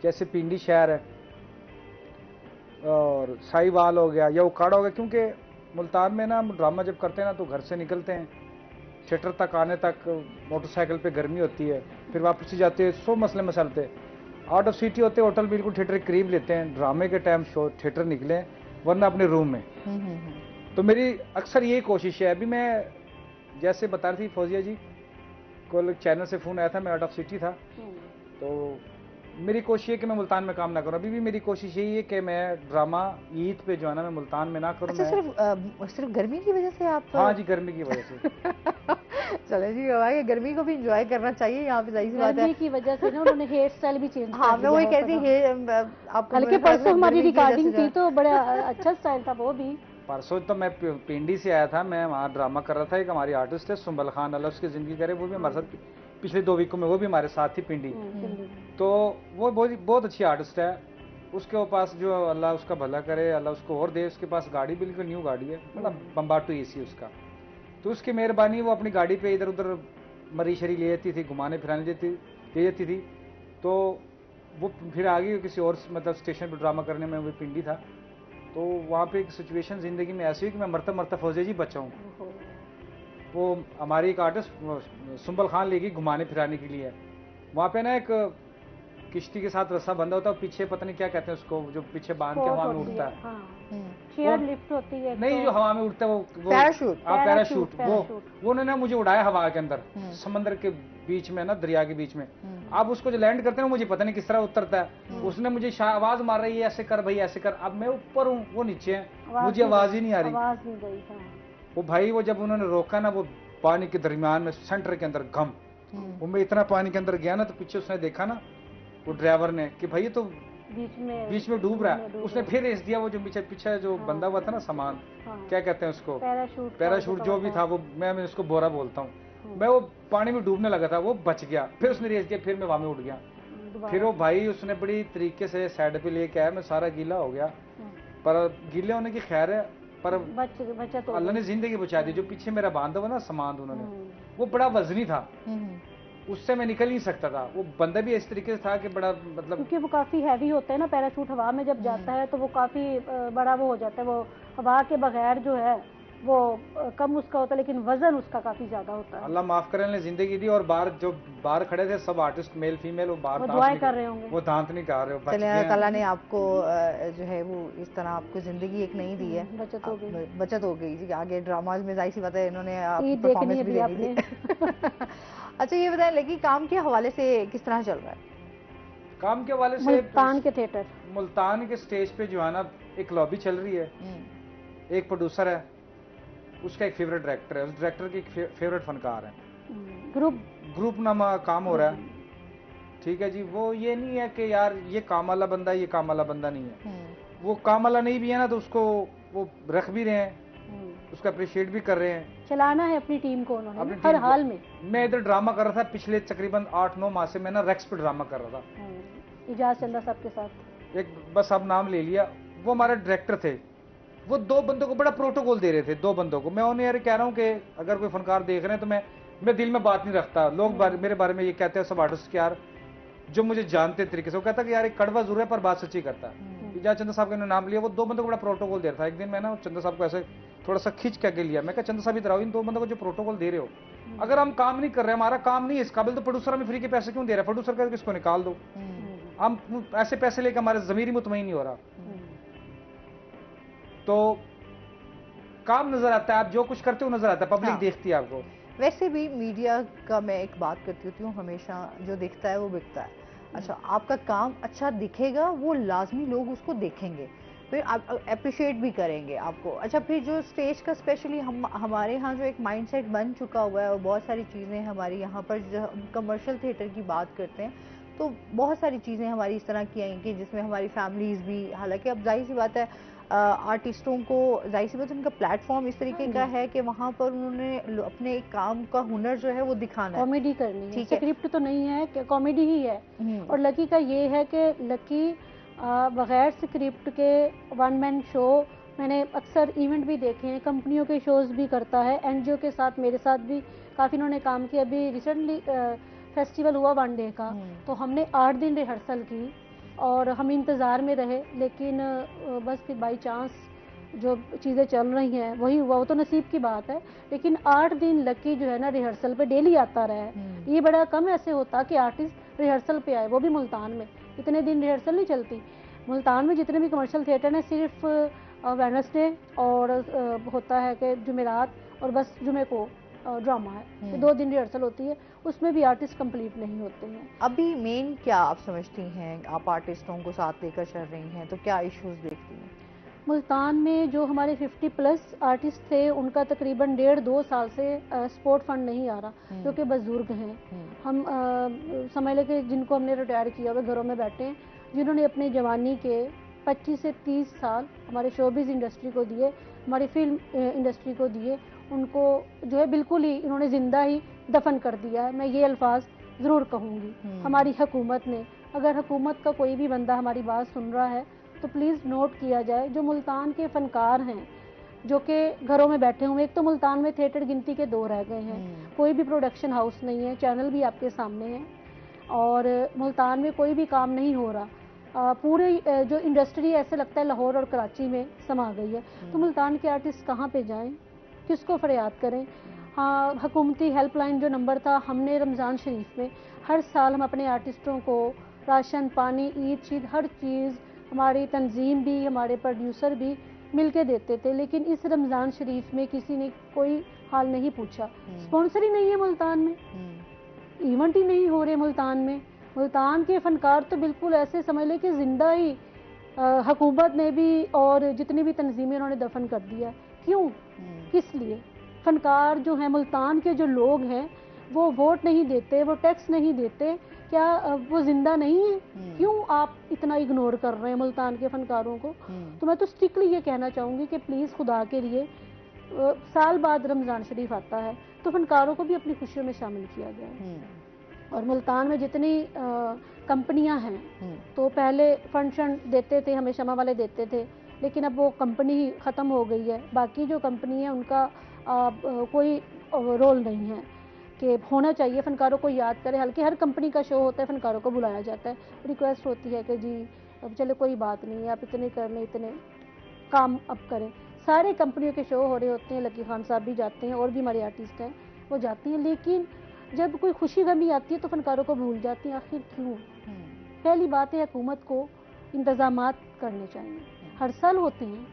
जैसे पिंडी शहर है और साहिवाल हो गया या उकाड़ा हो गया, क्योंकि मुल्तान में ना हम ड्रामा जब करते हैं ना तो घर से निकलते हैं, थिएटर तक आने तक मोटरसाइकिल पे गर्मी होती है, फिर वापस ही जाते हैं, 100 मसले मसलते। आउट ऑफ सिटी होते होटल बिल्कुल थिएटर के करीब लेते हैं, ड्रामे के टाइम शो थिएटर निकले वरना अपने रूम में। तो मेरी अक्सर यही कोशिश है। अभी मैं जैसे बता रही थी फौजिया जी, कल चैनल से फ़ोन आया था, मैं आउट ऑफ सिटी था, तो मेरी कोशिश है कि मैं मुल्तान में काम ना करूं। अभी भी मेरी कोशिश यही है कि मैं ड्रामा ईद पे जो है ना मैं मुल्तान में ना करूं। अच्छा, सिर्फ गर्मी की वजह से आप? हाँ जी, गर्मी की वजह से। चले जी, हमारे गर्मी को भी एंजॉय करना चाहिए, यहाँ पे जाहिर सी बात है। गर्मी की वजह से ना उन्होंने हेयर स्टाइल भी चेंज हाँ, मैं वही कहती आपको, बल्कि परसों हमारी रिकॉर्डिंग थी तो बड़ा अच्छा स्टाइल था वो भी। परसों तो मैं पिंडी से आया था, मैं वहाँ ड्रामा कर रहा था। एक हमारी आर्टिस्ट है सुंबल खान, अल्लाह उसकी जिंदगी करे, वो भी हमारे साथ पिछले 2 वीकों में वो भी हमारे साथ थी पिंडी। तो वो बहुत अच्छी आर्टिस्ट है। उसके पास जो अल्लाह उसका भला करे, अल्लाह उसको और दे, उसके पास गाड़ी बिल्कुल न्यू गाड़ी है, मतलब बम्बाटू एसी उसका। तो उसकी मेहरबानी वो अपनी गाड़ी पे इधर उधर मरी शरी ले जाती थी, घुमाने फिराने ले जाती थी। तो वो फिर आगे किसी और मतलब स्टेशन पर ड्रामा करने में, वो पिंडी था। तो वहाँ पे एक सिचुएशन ज़िंदगी में ऐसी हुई कि मैं मरता मरता फौजिया जी बचा हूँ। वो हमारी एक आर्टिस्ट सुंबल खान लेगी घुमाने फिराने के लिए। वहाँ पे ना एक किश्ती के साथ रस्सा बंधा होता है, पीछे पता नहीं क्या कहते हैं उसको, जो पीछे बांध के हवा में उड़ता है। चेयर लिफ्ट होती है नहीं, जो हवा में उड़ता है वो पैराशूट। वो उन्होंने मुझे उड़ाया हवा के अंदर, समंदर के बीच में ना, दरिया के बीच में। अब उसको जो लैंड करते हैं मुझे पता नहीं किस तरह उतरता है। उसने मुझे आवाज मार रही है, ऐसे कर भाई ऐसे कर। अब मैं ऊपर हूँ, वो नीचे है, मुझे आवाज ही नहीं आ रही। वो भाई वो जब उन्होंने रोका ना, वो पानी के दरमियान में सेंटर के अंदर घम, वो मैं इतना पानी के अंदर गया ना, तो पीछे उसने देखा ना, वो ड्राइवर ने, कि भाई ये तो बीच में डूब रहा है। उसने फिर रेस दिया, वो जो पीछे जो बंदा हुआ था ना सामान, क्या कहते हैं उसको, पैराशूट जो भी था, वो मैं उसको बोरा बोलता हूँ। मैं वो पानी में डूबने लगा था, वो बच गया। फिर उसने रेस दिया, फिर मैं वहां में उठ गया। फिर वो भाई उसने बड़ी तरीके से साइड पे लेके आया, मैं सारा गीला हो गया। पर गीले होने की खैर है, पर तो अल्लाह ने जिंदगी बचा दी। जो पीछे मेरा बांधा हुआ ना सामान उन्होंने, वो बड़ा वजनी था, उससे मैं निकल नहीं सकता था। वो बंदा भी इस तरीके से था कि बड़ा मतलब, क्योंकि वो काफी हैवी होता है ना, पैराशूट हवा में जब जाता है तो वो काफी बड़ा वो हो जाता है। वो हवा के बगैर जो है वो कम उसका होता है, लेकिन वजन उसका काफी ज्यादा होता है। अल्लाह माफ करे, ने जिंदगी दी। और बाहर खड़े थे सब आर्टिस्ट, मेल फीमेल, वो बाहर दुआएं कर रहे होंगे, वो दांत नहीं कर रहे हो। चलिए, अल्लाह ताला ने आपको जो है वो इस तरह आपको जिंदगी एक नई दी है, बचत हो गई जी। आगे ड्रामाज में जाहिर सी बात है इन्होंने परफॉर्मेंस भी देनी थी। अच्छा, ये बताएं लकी काम के हवाले से किस तरह चल रहा है? काम के हवाले से मुल्तान के थिएटर, मुल्तान के स्टेज पे जो है ना, एक लॉबी चल रही है, एक प्रोड्यूसर है, उसका एक फेवरेट डायरेक्टर है, उस डायरेक्टर के एक फेवरेट फनकार है, ग्रुप नामा काम हो रहा है। ठीक है जी। वो ये नहीं है कि यार ये काम वाला बंदा, ये काम वाला बंदा नहीं है। वो काम वाला नहीं भी है ना, तो उसको वो रख भी रहे हैं, उसका अप्रिशिएट भी कर रहे हैं। चलाना है अपनी टीम को उन्होंने हर हाल में। मैं इधर ड्रामा कर रहा था पिछले तकरीबन 8-9 माह से, मैं ना रेक्स पे ड्रामा कर रहा था इजाज चंदा साहब के साथ। एक बस अब नाम ले लिया, वो हमारे डायरेक्टर थे। वो 2 बंदों को बड़ा प्रोटोकॉल दे रहे थे, 2 बंदों को। मैं उन्हें यार कह रहा हूँ कि अगर कोई फनकार देख रहे हैं तो मैं दिल में बात नहीं रखता। लोग मेरे बारे में ये कहते हैं सब आर्टिस्ट के, यार जो मुझे जानते तरीके से, वो कहता कि यार एक कड़वा जरूर है पर बात सच्ची करता है। इजाज चंदा साहब का नाम लिया, वो 2 बंदों को बड़ा प्रोटोकॉल दे रहा था। एक दिन मैं ना चंदा साहब को ऐसे थोड़ा सा खींच के लिया, मैं कहा चंदा साहब इधर आओ, इन 2 बंदों को जो प्रोटोकॉल दे रहे हो, अगर हम काम नहीं कर रहे, हमारा काम नहीं है इस काबिल, तो प्रोड्यूसर हमें फ्री के पैसे क्यों दे रहा है? प्रोड्यूसर का इसको निकाल दो। हम ऐसे पैसे लेकर हमारे ज़मीर मुतमईन नहीं हो रहा। तो काम नजर आता है, आप जो कुछ करते हो नजर आता है, पब्लिक देखती है आपको। वैसे भी मीडिया का मैं एक बात करती होती हूँ, हमेशा जो दिखता है वो बिकता है। अच्छा, आपका काम अच्छा दिखेगा, वो लाजमी लोग उसको देखेंगे, फिर आप अप्रिशिएट भी करेंगे आपको। अच्छा, फिर जो स्टेज का स्पेशली हमारे यहाँ जो एक माइंडसेट बन चुका हुआ है, और बहुत सारी चीज़ें हमारी यहाँ पर जो हम कमर्शियल थिएटर की बात करते हैं, तो बहुत सारी चीज़ें हमारी इस तरह की आएंगी जिसमें हमारी फैमिलीज़ भी, हालांकि अब जाहिर सी बात है आर्टिस्टों को जाहिर सी बात है उनका प्लेटफॉर्म इस तरीके का है कि वहाँ पर उन्होंने अपने काम का हुनर जो है वो दिखाना है, कॉमेडी करनी है। स्क्रिप्ट तो नहीं है कि कॉमेडी ही है। और लकी का ये है कि लकी बगैर स्क्रिप्ट के 1 मैन शो मैंने अक्सर इवेंट भी देखे हैं, कंपनियों के शोज़ भी करता है, एनजीओ के साथ मेरे साथ भी काफ़ी इन्होंने काम किया। अभी रिसेंटली फेस्टिवल हुआ वन डे का, तो हमने 8 दिन रिहर्सल की और हम इंतज़ार में रहे, लेकिन बस फिर बाई चांस जो चीज़ें चल रही हैं वही हुआ, वो तो नसीब की बात है। लेकिन 8 दिन लकी जो है ना रिहर्सल पे डेली आता रहा है। ये बड़ा कम ऐसे होता कि आर्टिस्ट रिहर्सल पे आए, वो भी मुल्तान में। इतने दिन रिहर्सल नहीं चलती मुल्तान में। जितने भी कमर्शियल थिएटर हैं सिर्फ वेडनेसडे और होता है कि जुमेरात और बस जुमे को ड्रामा है, 2 दिन रिहर्सल होती है, उसमें भी आर्टिस्ट कंप्लीट नहीं होते हैं। अभी मेन क्या आप समझती हैं, आप आर्टिस्टों को साथ लेकर चल रही हैं तो क्या इश्यूज देखती हैं? मुल्तान में जो हमारे 50+ आर्टिस्ट थे उनका तकरीबन 1.5-2 साल से स्पोर्ट फंड नहीं आ रहा, क्योंकि बुजुर्ग हैं। हम समझ लें कि जिनको हमने रिटायर किया हुआ घरों में बैठे हैं, जिन्होंने अपनी जवानी के 25 से 30 साल हमारे शोबिज़ इंडस्ट्री को दिए, हमारी फिल्म इंडस्ट्री को दिए, उनको जो है बिल्कुल ही इन्होंने ज़िंदा ही दफन कर दिया है। मैं ये अल्फाज ज़रूर कहूँगी हमारी हुकूमत ने। अगर हुकूमत का कोई भी बंदा हमारी बात सुन रहा है तो प्लीज़ नोट किया जाए, जो मुल्तान के फ़नकार हैं जो कि घरों में बैठे हुए, एक तो मुल्तान में थिएटर गिनती के 2 रह गए हैं, कोई भी प्रोडक्शन हाउस नहीं है, चैनल भी आपके सामने है और मुल्तान में कोई भी काम नहीं हो रहा। पूरी जो इंडस्ट्री ऐसे लगता है लाहौर और कराची में समा गई है। तो मुल्तान के आर्टिस्ट कहाँ पे जाएं, किसको फरियाद करें? हाँ, हुकूमती हेल्पलाइन जो नंबर था, हमने रमज़ान शरीफ में हर साल हम अपने आर्टिस्टों को राशन पानी ईद शीद हर चीज़, हमारी तंजीम भी हमारे प्रोड्यूसर भी मिलके देते थे, लेकिन इस रमज़ान शरीफ में किसी ने कोई हाल नहीं पूछा। स्पॉन्सर ही नहीं है मुल्तान में, इवेंट ही नहीं हो रहे मुल्तान में। मुल्तान के फनकार तो बिल्कुल ऐसे समझ लें कि जिंदा ही हुकूमत ने भी और जितनी भी तंजीमें उन्होंने दफन कर दिया। क्यों, किस लिए? फनकार जो हैं मुल्तान के जो लोग हैं वो वोट नहीं देते, वो टैक्स नहीं देते, क्या वो जिंदा नहीं है? क्यों आप इतना इग्नोर कर रहे हैं मुल्तान के फनकारों को? तो मैं तो स्ट्रिक्टली ये कहना चाहूँगी कि प्लीज़ खुदा के लिए साल बाद रमज़ान शरीफ आता है तो फनकारों को भी अपनी खुशियों में शामिल किया जाए। और मुल्तान में जितनी कंपनियां हैं तो पहले फंड देते थे, हमें शमा वाले देते थे, लेकिन अब वो कंपनी ही ख़त्म हो गई है। बाकी जो कंपनी है उनका कोई रोल नहीं है कि होना चाहिए फनकारों को याद करें। हल्कि हर कंपनी का शो होता है, फनकारों को बुलाया जाता है, रिक्वेस्ट होती है कि जी अब चलो कोई बात नहीं है, आप इतने कर लें, इतने काम अब करें। सारे कंपनियों के शो हो रहे होते हैं, लकी खान साहब भी जाते हैं और भी हमारे आर्टिस्ट हैं वो जाती हैं, लेकिन जब कोई खुशी गमी आती है तो फनकारों को भूल जाती हैं। आखिर क्यों? पहली बात है हुकूमत को इंतजामात करने चाहिए, हर साल होते हैं,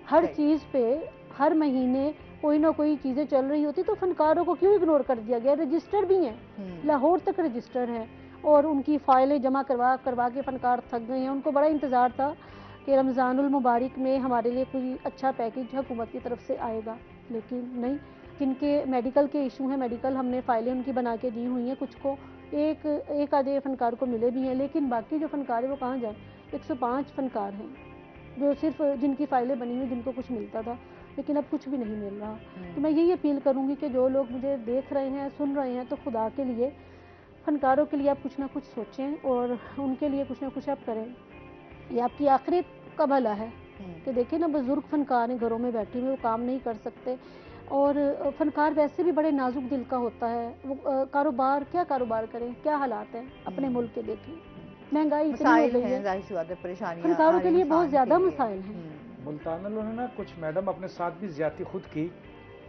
हर चीज़ पे हर महीने कोई ना कोई चीज़ें चल रही होती, तो फनकारों को क्यों इग्नोर कर दिया गया? रजिस्टर भी हैं, लाहौर तक रजिस्टर हैं और उनकी फाइलें जमा करवा के फनकार थक गए हैं। उनको बड़ा इंतज़ार था कि रमज़ानुल मुबारक में हमारे लिए कोई अच्छा पैकेज हुकूमत की तरफ से आएगा, लेकिन नहीं। जिनके मेडिकल के इशू हैं, मेडिकल हमने फाइलें उनकी बना के दी हुई हैं, कुछ को एक आधे फनकार को मिले भी हैं, लेकिन बाकी जो फनकार है वो कहाँ जाए? 105 फनकार हैं जो सिर्फ जिनकी फाइलें बनी हुई, जिनको कुछ मिलता था, लेकिन अब कुछ भी नहीं मिल रहा। तो मैं यही अपील करूँगी कि जो लोग मुझे देख रहे हैं, सुन रहे हैं, तो खुदा के लिए फनकारों के लिए आप कुछ ना कुछ सोचें और उनके लिए कुछ ना कुछ आप करें। ये आपकी आखिरत का भला है कि देखिए ना, बुजुर्ग फनकार हैं घरों में बैठे हुए, वो काम नहीं कर सकते और फनकार वैसे भी बड़े नाजुक दिल का होता है। वो कारोबार क्या कारोबार करें, क्या हालात हैं अपने मुल्क के, देखिए महंगाई इतनी हो गई है, जाहिर सी बात है परेशानियां फनकारों के लिए बहुत ज्यादा मसाइल हैं। मुल्तान वालों ने ना कुछ मैडम अपने साथ भी ज्यादती खुद की,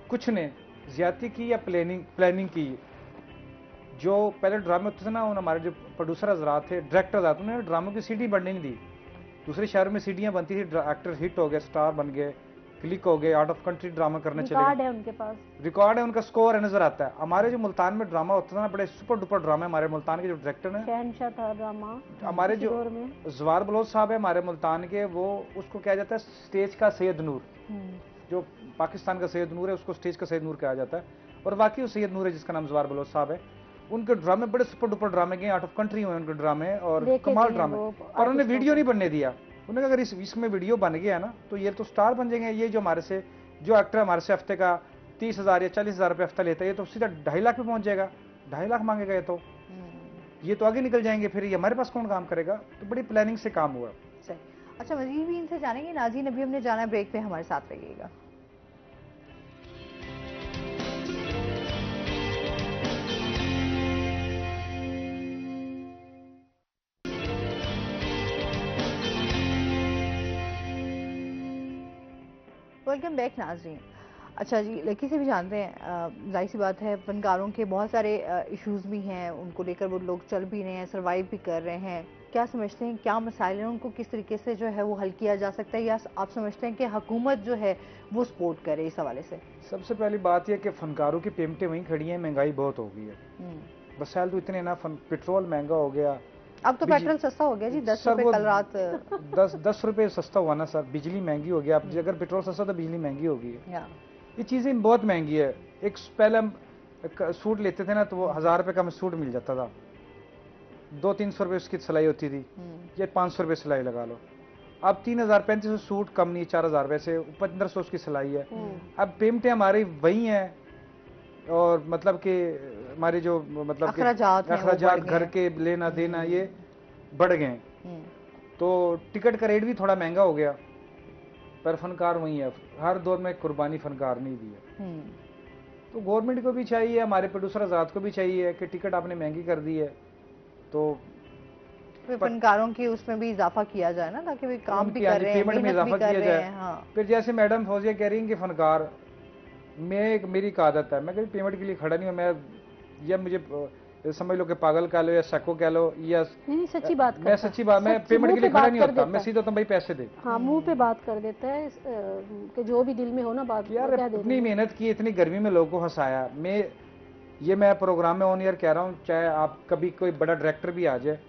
कुछ ने ज्यादती की या प्लानिंग की। जो पहले ड्रामे होते थे ना, उन हमारे जो प्रोड्यूसर हजरात थे, डायरेक्टर हजरात, उन्होंने ड्रामों की सीडी बनने नहीं दी। दूसरे शहरों में सीडियां बनती थी, एक्टर हिट हो गए, स्टार बन गए, क्लिक हो गए, आउट ऑफ कंट्री ड्रामा करने चले गए। रिकॉर्ड है उनके पास, रिकॉर्ड है, उनका स्कोर है, नजर आता है। हमारे जो मुल्तान में ड्रामा होता था ना, बड़े सुपर डुपर ड्रामे, हमारे मुल्तान के जो डायरेक्टर हैं, शहनशाह था ड्रामा हमारे जो जवार बलोच साहब है हमारे मुल्तान के, वो उसको कहा जाता है स्टेज का सैयद नूर। जो पाकिस्तान का सैयद नूर है उसको स्टेज का सैयद नूर कहा जाता है, और वाकई वो सैयद नूर है जिसका नाम जवार बलोच साहब है। उनके ड्रामे बड़े सुपर डुपर ड्रामे गए, आउट ऑफ कंट्री हुए उनके ड्रामे और कमाल ड्रामे, और उन्हें वीडियो नहीं बनने दिया। उन्होंने अगर इसमें वीडियो बन गया ना तो ये तो स्टार बन जाएंगे। ये जो हमारे से जो एक्टर हमारे से हफ्ते का 30,000 या 40,000 रुपये हफ्ता लेता है, ये तो सीधा 2.5 लाख पे पहुंच जाएगा। 2.5 लाख मांगेगा ये तो आगे निकल जाएंगे, फिर ये हमारे पास कौन काम करेगा? तो बड़ी प्लानिंग से काम हुआ। अच्छा, मजीद भी इनसे जानेंगे। नाज़रीन, अभी हमने जाना ब्रेक पे, हमारे साथ रहिएगा। वेलकम बैक नाज़रीन। अच्छा जी, लकी से भी जानते हैं, जाहिर सी बात है फनकारों के बहुत सारे इश्यूज़ भी हैं, उनको लेकर वो लोग चल भी रहे हैं, सर्वाइव भी कर रहे हैं। क्या समझते हैं, क्या मसाइल हैं, उनको किस तरीके से जो है वो हल किया जा सकता है, या आप समझते हैं कि हुकूमत जो है वो सपोर्ट करे इस हवाले से? सबसे पहली बात यह कि फनकारों की पेमेंटें वहीं खड़ी हैं, महंगाई बहुत हो गई है। वसाइल तो इतने ना, पेट्रोल महंगा हो गया, अब तो पेट्रोल सस्ता हो गया जी, 10 रुपए कल रात 10 रुपए सस्ता हुआ ना सर। बिजली महंगी हो गया, अब अगर पेट्रोल सस्ता तो बिजली महंगी हो गई है। ये चीजें बहुत महंगी है। एक पहले हम सूट लेते थे ना तो वो 1000 रुपए का हमें सूट मिल जाता था, 200-300 रुपए उसकी सिलाई होती थी, ये 500 रुपए सिलाई लगा लो। अब 3000-3500 सूट कम नहीं, 4000 रुपए से 1500 उसकी सिलाई है। अब पेमेंटें हमारी वही हैं, और मतलब कि हमारे जो मतलब अखराजात घर के लेना देना ये बढ़ गए, तो टिकट का रेट भी थोड़ा महंगा हो गया, पर फनकार वही है। हर दौर में कुर्बानी फनकार नहीं दी है। तो गवर्नमेंट को भी चाहिए, हमारे प्रोड्यूसर आजाद को भी चाहिए कि टिकट आपने महंगी कर दी है तो फनकारों की उसमें भी इजाफा किया जाए ना, ताकि वे काम भी कर रहे हैं, पेमेंट में इजाफा किया जाए। फिर जैसे मैडम फौजिया कह रही हैं कि फनकार, मेरी एक आदत है, मैं कभी पेमेंट के लिए खड़ा नहीं हूँ। मैं या मुझे समझ लो कि पागल कह लो या सको कह लो, या नहीं सच्ची बात, मैं सच्ची बात, मैं पेमेंट के लिए खड़ा नहीं होता, मैं सीधा तो भाई पैसे दे। हाँ, मुंह पे बात कर देता है कि जो भी दिल में हो ना बात। यार इतनी मेहनत की, इतनी गर्मी में लोगों को हंसाया। मैं प्रोग्राम में ऑन ईयर कह रहा हूँ, चाहे आप कभी कोई बड़ा डायरेक्टर भी आ जाए,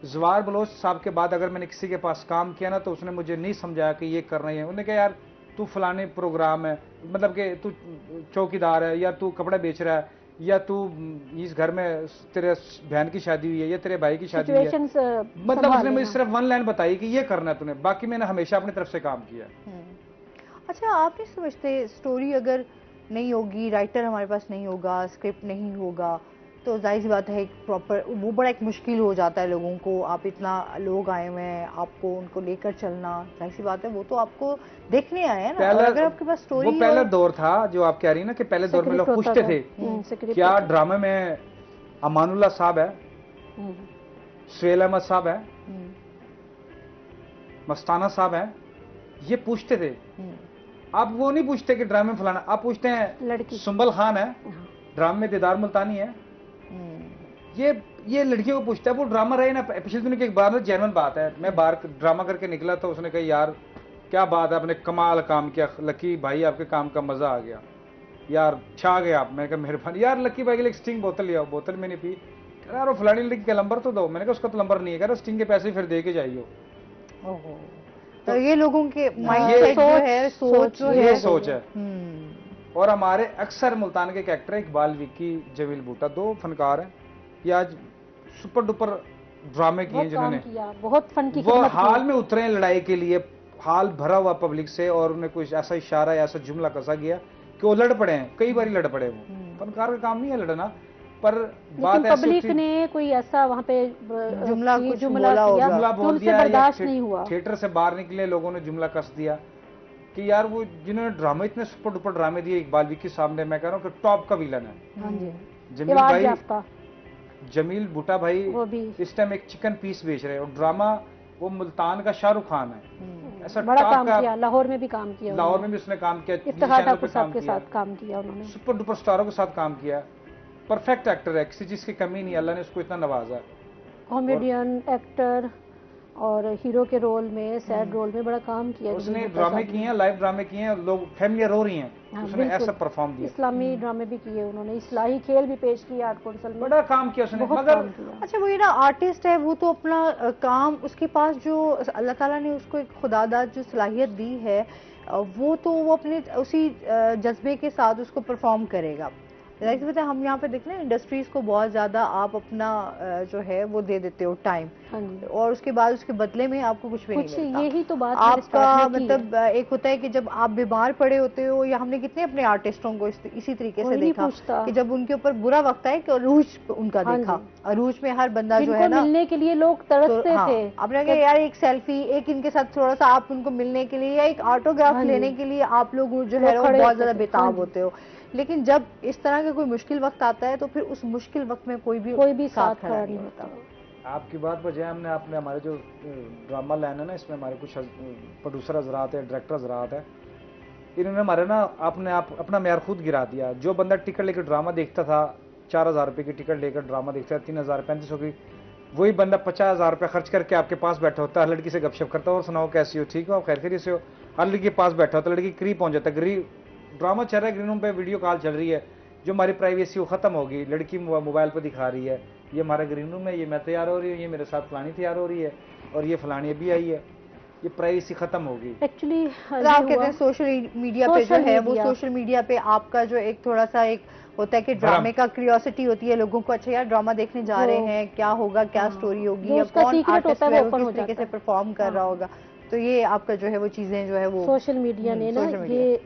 जवार बलोच साहब के बाद अगर मैंने किसी के पास काम किया ना तो उसने मुझे नहीं समझाया कि ये करना है। उन्होंने कहा यार तू फलाने प्रोग्राम है, मतलब कि तू चौकीदार है, या तू कपड़े बेच रहा है, या तू इस घर में तेरे बहन की शादी हुई है या तेरे भाई की शादी हुई है, मतलब उसने मुझे सिर्फ वन लाइन बताई कि ये करना है तूने, बाकी मैंने हमेशा अपनी तरफ से काम किया। अच्छा, आप नहीं समझते स्टोरी अगर नहीं होगी, राइटर हमारे पास नहीं होगा, स्क्रिप्ट नहीं होगा, तो जाहिर सी बात है एक प्रॉपर वो बड़ा एक मुश्किल हो जाता है लोगों को। आप इतना लोग आए हुए हैं, आपको उनको लेकर चलना, जाहिर सी बात है वो तो आपको देखने आए हैं ना। और अगर आपके पास स्टोरी, वो पहला दौर था जो आप कह रही है ना कि पहले दौर में लोग पूछते थे क्या ड्रामे में अमानुल्लाह साहब है, सुहेल अहमद साहब है, मस्ताना साहब है, ये पूछते थे। आप वो नहीं पूछते कि ड्रामे में फलाना, आप पूछते हैं सुंबल खान है, ड्रामे में दीदार मुल्तानी है, ये लड़कियों को पूछता है। वो ड्रामा रहे ना, पिछले दिनों की एक बार जेन्युइन बात है, मैं बाहर ड्रामा करके निकला तो उसने कहा यार क्या बात है, आपने कमाल काम किया लकी भाई, आपके काम का मजा आ गया यार, छा गए आप। मैंने कहा मेहरबानी यार, लकी भाई के लिए एक स्टिंग बोतल लिया, बोतल मैंने पी। यार वो फलानी लड़की का नंबर तो दो, मैंने कहा उसका तो नंबर नहीं है, कह स्टिंग के पैसे फिर दे के जाइए। तो ये लोगों के माइंडसेट जो है, सोच है। और हमारे अक्सर मुल्तान के कैरेक्टर इकबाल विक्की, जमील बूटा, दो फनकार हैं, ये आज सुपर डुपर ड्रामे किए जिन्होंने, बहुत फन की वो हाल में उतरे हैं लड़ाई के लिए, हाल भरा हुआ पब्लिक से, और उन्हें कुछ ऐसा इशारा या ऐसा जुमला कसा गया कि वो लड़ पड़े हैं, कई बार लड़ पड़े। वो फनकार का काम नहीं है लड़ना, पर बात पब्लिक ने कोई ऐसा वहाँ पे जुमला बोल दिया, बर्दाश्त नहीं हुआ, थिएटर से बाहर निकले लोगों ने जुमला कस दिया कि यार वो जिन्होंने ड्रामे इतने सुपर डुपर ड्रामे दिए, इकबाल विक्की साहब ने, मैं कह रहा हूँ कि टॉप का विलन है। जमील भाई, जमील बूटा भाई इस टाइम एक चिकन पीस बेच रहे हैं, और ड्रामा वो मुल्तान का शाहरुख खान है। ऐसा बड़ा काम किया, लाहौर में भी काम किया, लाहौर में भी उसने काम किया, इफ्तिखार ठाकुर साहब के साथ काम किया उन्होंने, सुपर डुपर स्टारों के साथ काम किया। परफेक्ट एक्टर है, किसी चीज की कमी नहीं, अल्लाह ने उसको इतना नवाजा। कॉमेडियन एक्टर और हीरो के रोल में, सैड रोल में बड़ा काम किया उसने। ड्रामे किए हैं, लाइव ड्रामे किए हैं, लोग फैमिलियर हो रही हैं, उसने ऐसा परफॉर्म किया। इस्लामी ड्रामे भी किए उन्होंने, इस्लाही खेल भी पेश किए आर्ट कौंसिल में, बड़ा काम किया उसने। मगर अच्छा, वो ये ना आर्टिस्ट है, वो तो अपना काम, उसके पास जो अल्लाह ताला ने उसको एक खुदादाद जो सलाहियत दी है, वो तो वो अपने उसी जज्बे के साथ उसको परफॉर्म करेगा। जाहिर सी बात है, हम यहाँ पे देख रहे हैं इंडस्ट्रीज को बहुत ज्यादा आप अपना जो है वो दे देते हो टाइम, और उसके बाद उसके बदले में आपको कुछ भी नहीं मिलता। यही तो बात आपका मतलब एक होता है कि जब आप बीमार पड़े होते हो, या हमने कितने अपने आर्टिस्टों को इसी तरीके से देखा कि जब उनके ऊपर बुरा वक्त आए कि अरूज उनका देखा, अरूज में हर बंदा जो है ना मिलने के लिए लोग तरसते थे। आपने कहा यार एक सेल्फी, एक इनके साथ थोड़ा सा आप उनको मिलने के लिए या एक ऑटोग्राफ लेने के लिए आप लोग जो है बहुत ज्यादा बेताब होते हो। लेकिन जब इस तरह का कोई मुश्किल वक्त आता है तो फिर उस मुश्किल वक्त में कोई भी साथ खड़ा नहीं होता। आपकी बात पर जय, हमने आपने हमारे जो ड्रामा लाइन है ना, इसमें हमारे कुछ प्रोड्यूसर हजरात है, डायरेक्टर हजरात है, इन्होंने हमारे ना अपना मेयार खुद गिरा दिया। जो बंदा टिकट लेकर ड्रामा देखता था, 4000 रुपये की टिकट लेकर ड्रामा देखता था, 3000 3500 की, वही बंदा 50,000 रुपये खर्च करके आपके पास बैठा होता है, लड़की से गपशप करता है, और सुनाओ कैसी हो, ठीक हो आप, खैर खैरियत से हो। हर लड़की के पास बैठा होता है, लड़की करीब पहुंच जाता है, ड्रामा चल रहा है, ग्रीन रूम पे वीडियो कॉल चल रही है, जो हमारी प्राइवेसी वो खत्म होगी, लड़की मोबाइल पर दिखा रही है ये हमारा ग्रीन रूम है, ये मैं तैयार हो रही हूँ, ये मेरे साथ फलानी तैयार हो रही है, और ये फलानी अभी आई है, ये प्राइवेसी खत्म होगी। एक्चुअली आप कहते हैं सोशल मीडिया पे जो है वो सोशल मीडिया पे आपका जो एक थोड़ा सा एक होता है कि ड्रामे का क्यूरियोसिटी होती है लोगों को, अच्छा यार ड्रामा देखने जा रहे हैं, क्या होगा, क्या स्टोरी होगी, या कौन आर्टिस्ट है वो किस तरीके से परफॉर्म कर रहा होगा, तो ये आपका जो है वो चीजें जो है वो सोशल मीडिया ने ना ये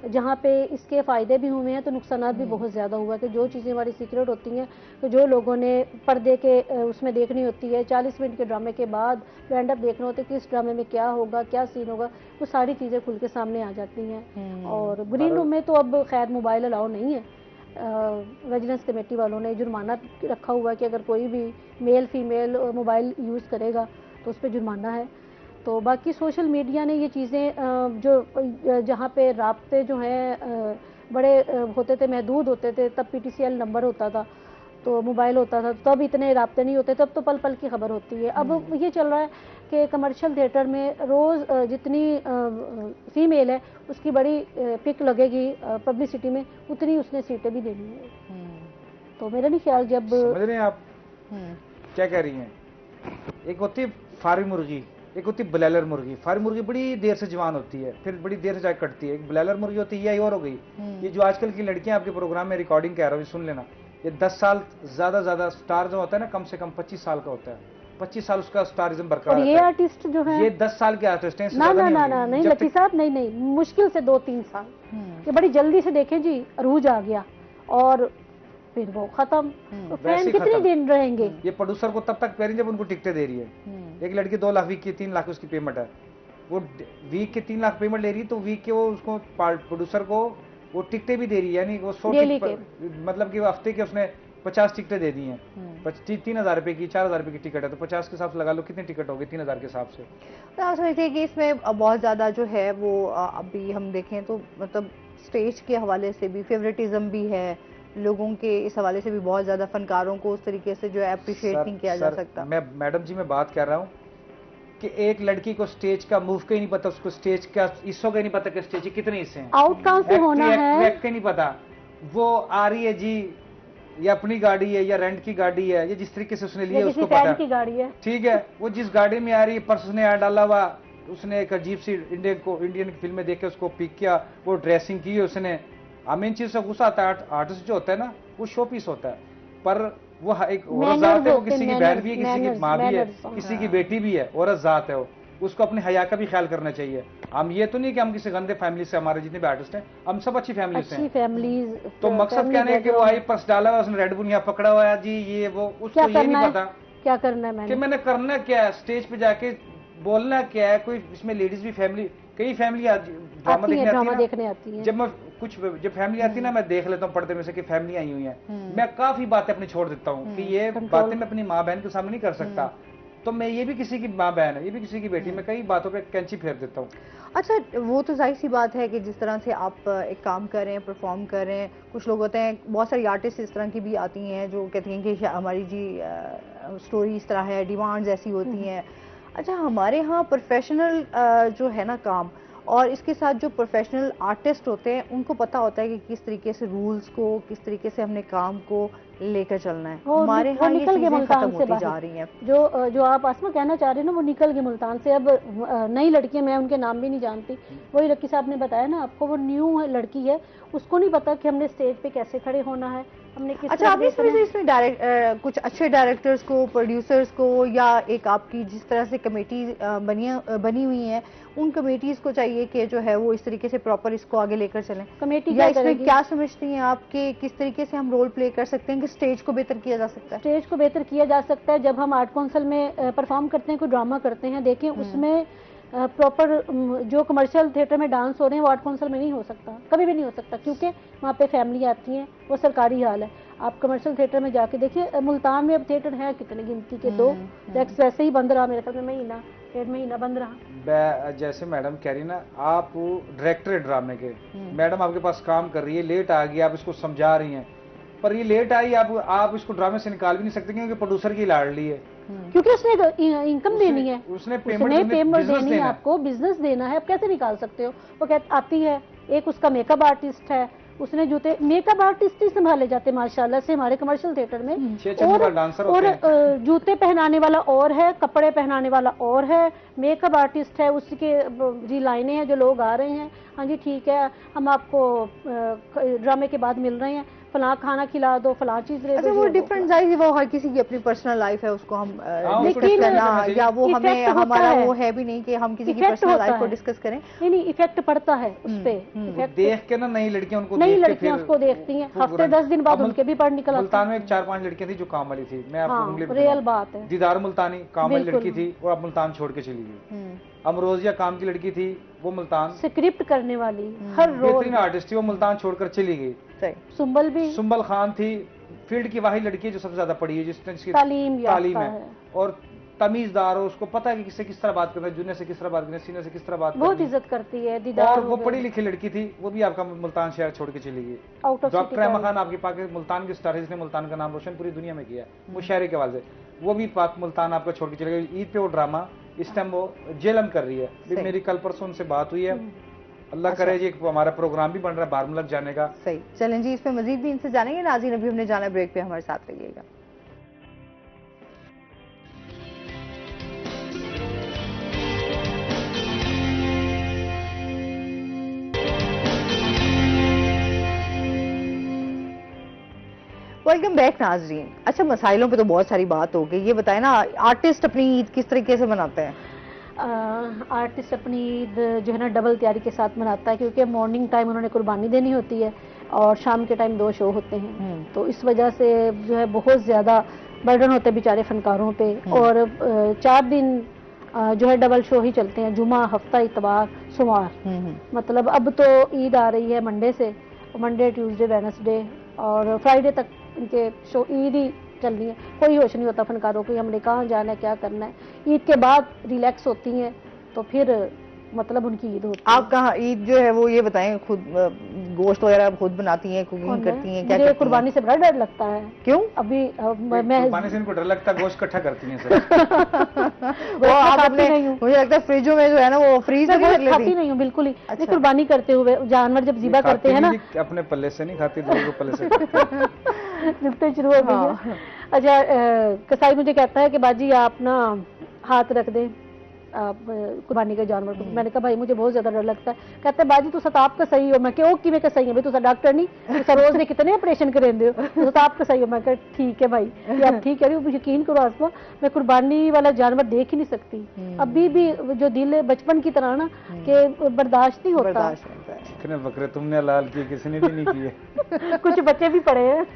जहाँ पे इसके फ़ायदे भी हुए हैं तो नुकसानात भी बहुत ज़्यादा हुआ कि जो चीज़ें हमारी सीक्रेट होती हैं, तो जो लोगों ने पर्दे के उसमें देखनी होती है, 40 मिनट के ड्रामे के बाद एंड अप देखना होता है कि इस ड्रामे में क्या होगा, क्या सीन होगा, वो सारी चीज़ें खुल के सामने आ जाती हैं। और ग्रीन रूम में तो अब खैर मोबाइल अलाउ नहीं है, विजिलेंस कमेटी वालों ने जुर्माना रखा हुआ है कि अगर कोई भी मेल फीमेल मोबाइल यूज़ करेगा तो उस पर जुर्माना है। तो बाकी सोशल मीडिया ने ये चीज़ें जो जहाँ पे राब्ते जो हैं बड़े होते थे, महदूद होते थे, तब PTCL नंबर होता था, तो मोबाइल होता था, तब इतने राब्ते नहीं होते, तब तो पल पल की खबर होती है। अब ये चल रहा है कि कमर्शियल थिएटर में रोज़ जितनी फीमेल है उसकी बड़ी पिक लगेगी पब्लिसिटी में, उतनी उसने सीटें भी देनी है। तो मेरा नहीं ख्याल, जब समझ रहे हैं आप क्या कह रही हैं, एक होती है फारी मुर्गी, एक होती है ब्लैलर मुर्गी। फारी मुर्गी बड़ी देर से जवान होती है, फिर बड़ी देर से जाकर कटती है। एक ब्लैलर मुर्गी होती है, ये और हो गई। ये जो आजकल की लड़कियां आपके प्रोग्राम में रिकॉर्डिंग कह रहा हूँ, सुन लेना, ये 10 साल ज्यादा स्टार जो होता है ना, कम से कम 25 साल का होता है, 25 साल उसका स्टारिज्म बरकरार है। और ये आर्टिस्ट जो है ये 10 साल के आर्टिस्ट हैं। ना नहीं लकी साहब, नहीं, मुश्किल से 2-3 साल, ये बड़ी जल्दी से देखें जी, अरूज आ गया और फिर वो खत्म, तो फैन कितने दिन रहेंगे। ये प्रोड्यूसर को तब तक पेरेंट जब उनको टिकटें दे रही है। एक लड़की 2 लाख वीक की 3 लाख उसकी पेमेंट है, वो वीक के 3 लाख पेमेंट ले रही है, तो वीक के वो उसको प्रोड्यूसर को वो टिकटें भी दे रही है, यानी वो 100 मतलब कि हफ्ते के उसने 50 टिकटें दे दी हैं। 3,000 रुपए की 4,000 रुपए की टिकट है, तो 50 के हिसाब से लगा लो कितनी टिकट होगी 3,000 के हिसाब से। तो आप समझते हैं कि इसमें बहुत ज्यादा जो है वो अभी हम देखें तो मतलब स्टेज के हवाले से भी फेवरेटिज्म भी है, लोगों के इस हवाले से भी बहुत ज्यादा फनकारों को उस तरीके से जो है अप्रिशिएट नहीं किया जा सकता। मैं मैडम जी मैं बात कर रहा हूँ कि एक लड़की को स्टेज का मूव का ही नहीं पता, उसको स्टेज का हिस्सों का ही नहीं पता कि स्टेज के कितने हिस्से हैं, आउट कहां से होना है, एक्ट का नहीं पता। वो आ रही है जी, या अपनी गाड़ी है या रेंट की गाड़ी है, या जिस तरीके से उसने लिया उसको पता की गाड़ी है, ठीक है। वो जिस गाड़ी में आ रही है, पर्स उसने ऐड डाला हुआ, उसने एक अजीब सी इंडियन फिल्म में देख के उसको पिक किया, वो ड्रेसिंग की उसने। हमें इन चीज से गुस्सा आता है, आर्टिस्ट जो होता है ना वो शो पीस होता है, पर वो एक औरत जात है, वो किसी की बहन भी है, किसी की माँ भी है, किसी की बेटी भी है, औरत जात है, वो उसको अपने हया का भी ख्याल करना चाहिए। हम ये तो नहीं कि हम किसी गंदे फैमिली से, हमारे जितने भी आर्टिस्ट हैं हम सब अच्छी फैमिली से हैं, तो मकसद क्या है कि वो आई पर्स डाला हुआ, उसने रेड बुल यहाँ पकड़ा हुआ है जी, ये वो, उसको ये नहीं पता क्या करना है कि मैंने करना क्या है, स्टेज पे जाके बोलना क्या है। कोई इसमें लेडीज भी फैमिली, कई फैमिली ड्रामा देखने आती है। जब फैमिली आती है ना, मैं देख लेता हूँ पर्दे में से कि फैमिली आई हुई है, मैं काफी बातें अपनी छोड़ देता हूँ कि ये बातें मैं अपनी माँ बहन के सामने नहीं कर सकता, तो मैं ये भी किसी की माँ बहन है, ये भी किसी की बेटी, मैं कई बातों पे कैंची फेर देता हूँ। अच्छा, वो तो जाहिर सी बात है कि जिस तरह से आप एक काम कर रहे हैं, परफॉर्म कर रहे हैं, कुछ लोग होते हैं, बहुत सारी आर्टिस्ट इस तरह की भी आती हैं जो कहती हैं कि हमारी जी स्टोरी इस तरह है, डिमांड्स ऐसी होती हैं। अच्छा, हमारे यहाँ प्रोफेशनल जो है ना काम, और इसके साथ जो प्रोफेशनल आर्टिस्ट होते हैं उनको पता होता है कि किस तरीके से रूल्स को, किस तरीके से हमने काम को लेकर चलना है। हमारे यहाँ ये निकल गए चीजें मुल्तान खत्म से होती जा रही हैं। जो आप आसमा कहना चाह रहे हैं ना, वो निकल गए मुल्तान से। अब नई लड़कियां, मैं उनके नाम भी नहीं जानती, वही लकी साहब ने बताया ना आपको, वो न्यू है लड़की है, उसको नहीं पता कि हमने स्टेज पे कैसे खड़े होना है, हमने किस अच्छा, आपने इसमें कुछ अच्छे डायरेक्टर्स को, प्रोड्यूसर्स को, या एक आपकी जिस तरह से कमेटी बनी हुई है, उन कमेटीज को चाहिए कि जो है वो इस तरीके से प्रॉपर इसको आगे लेकर चलें। कमेटी या इसमें क्या समझती हैं आप कि किस तरीके से हम रोल प्ले कर सकते हैं कि स्टेज को बेहतर किया जा सकता है? स्टेज को बेहतर किया जा सकता है जब हम आर्ट काउंसिल में परफॉर्म करते हैं, कोई ड्रामा करते हैं, देखें उसमें प्रॉपर जो कमर्शियल थिएटर में डांस हो रहे हैं वो आर्ट काउंसिल में नहीं हो सकता, कभी भी नहीं हो सकता, क्योंकि वहाँ पे फैमिली आती है, वो सरकारी हाल है। आप कमर्शियल थिएटर में जाके देखिए, मुल्तान में अब थिएटर है कितने, गिनती के 2, वैसे ही बंद रहा मेरे ख्याल में, महीना 1.5 महीना बंद रहा। जैसे मैडम कह रही ना, आप डायरेक्टर ड्रामे के, मैडम आपके पास काम कर रही है, लेट आ गई, आप इसको समझा रही हैं, पर ये लेट आई, आप इसको ड्रामे से निकाल भी नहीं सकते क्योंकि प्रोड्यूसर की लाडली है, क्योंकि उसने इनकम देनी है, उसने पेमेंट देनी है, आपको बिजनेस देना है, आप कैसे निकाल सकते हो? वो कहती आती है, एक उसका मेकअप आर्टिस्ट है, उसने जूते, मेकअप आर्टिस्ट ही संभाले जाते माशाल्लाह से हमारे कमर्शियल थिएटर में, और जूते पहनाने वाला और है, कपड़े पहनाने वाला और है, मेकअप आर्टिस्ट है, उसके जी लाइनें हैं, जो लोग आ रहे हैं, हाँ जी ठीक है, हम आपको ड्रामे के बाद मिल रहे हैं, फलां खाना खिला दो, फलां चीज दे दो। अच्छा, वो डिफरेंट जाहिर, वो हर किसी की अपनी पर्सनल लाइफ है, उसको हम डिस्कस करना, या वो हमें हमारा वो है भी नहीं कि हम किसी की पर्सनल लाइफ को डिस्कस करें। नहीं, इफेक्ट पड़ता है उस पे, देख के ना नई लड़कियां उनको, नई लड़कियां उसको देखती हैं, हफ्ते 10 दिन बाद उनके भी पढ़ निकल आते हैं। मुल्तान में 4-5 लड़कियां थी जो काम वाली थी, मैं आपको रियल बात है, दीदार मुल्तानी काम वाली लड़की थी, वो अब मुल्तान छोड़ के चली गई। अमरोजिया काम की लड़की थी, वो मुल्तान स्क्रिप्ट करने वाली, हर रोल बेहतरीन आर्टिस्ट थी, वो मुल्तान छोड़कर चली गई। सुंबल खान थी, फील्ड की वाही लड़की है जो सबसे ज्यादा पढ़ी है, जिसने तालीम है और तमीजदार हो, उसको पता है कि किससे किस तरह बात करना है, जूनियर से किस तरह बात करना है, सीनियर से किस तरह बात करना है, बहुत इज्जत करती है। और वो पढ़ी लिखी लड़की थी, वो भी आपका मुल्तान शहर छोड़ के चली गई। डॉक्टर अहमद खान आपके पाक मुल्तान की स्टार है, जिसने मुल्तान का नाम रोशन पूरी दुनिया में किया, वो शहर के हवाले से, वो भी पाक मुल्तान आपका छोड़ के चले गई। ईद पे वो ड्रामा इस टाइम वो जेलम कर रही है। मेरी कल परसों उनसे बात हुई है, अल्लाह करे जी हमारा प्रोग्राम भी बन रहा है बाहर मुल्क जाने का। सही, चलें जी, इस पे मजीद भी इनसे जानेंगे। नाज़रीन, अभी हमने जाना ब्रेक पे, हमारे साथ रहिएगा। वेलकम बैक नाज़रीन। अच्छा, मसाइलों पे तो बहुत सारी बात हो गई, ये बताएं ना, आर्टिस्ट अपनी ईद किस तरीके से मनाते हैं? आर्टिस्ट अपनी ईद जो है ना डबल तैयारी के साथ मनाता है, क्योंकि मॉर्निंग टाइम उन्होंने कुर्बानी देनी होती है और शाम के टाइम 2 शो होते हैं, तो इस वजह से जो है बहुत ज़्यादा बर्डन होते हैं बेचारे फनकारों पे। और 4 दिन जो है डबल शो ही चलते हैं, जुमा, हफ्ता, इतवार, सोमवार। मतलब अब तो ईद आ रही है मंडे से, मंडे, ट्यूसडे, वेडनेसडे और फ्राइडे तक इनके शो ईद ही चल रही है। कोई होश नहीं होता फनकारों को, हमने कहाँ जाना है, क्या करना है। ईद के बाद रिलैक्स होती हैं, तो फिर मतलब उनकी ईद होती है। आप कहाँ ईद जो है वो ये बताएं, खुद गोश्त वगैरह खुद बनाती हैं, कुकिंग करती हैं, क्या मुझे कुर्बानी से बड़ा डर लगता है। क्यों? अभी मैं कुर्बानी से इनको डर लगता है, गोश्त इकट्ठा करती हैं सर। वो आप अपने, मुझे लगता है फ्रिजों में जो है ना वो फ्रीज खाती नहीं हूँ बिल्कुल ही। अच्छा। कुर्बानी करते हुए जानवर जब ज़िबा करते हैं ना, अपने पल्ले से नहीं खाती, लोगों को पल्ले से जुगते शुरू हो गई है। अच्छा, कसाई मुझे कहता है कि बाजी आप ना हाथ रख दें कुर्बानी के जानवर को। मैंने कहा भाई मुझे बहुत ज्यादा डर लगता है। कहते हैं बाजी तू सताप का सही हो। मैं क्यों कि मैं का सही है भाई, तू डॉक्टर नहीं, तू रोज ने कितने ऑपरेशन करेंदे हो, तू सताप का सही हो। मैं कहा ठीक है भाई, आप ठीक है, यकीन करो आसमा, मैं कुर्बानी वाला जानवर देख ही नहीं सकती। अभी भी जो दिल है बचपन की तरह ना कि बर्दाश्त नहीं होता। कितने बकरे तुमने हलाल किए, किसी ने भी नहीं किए। कुछ बच्चे भी पड़े हैं।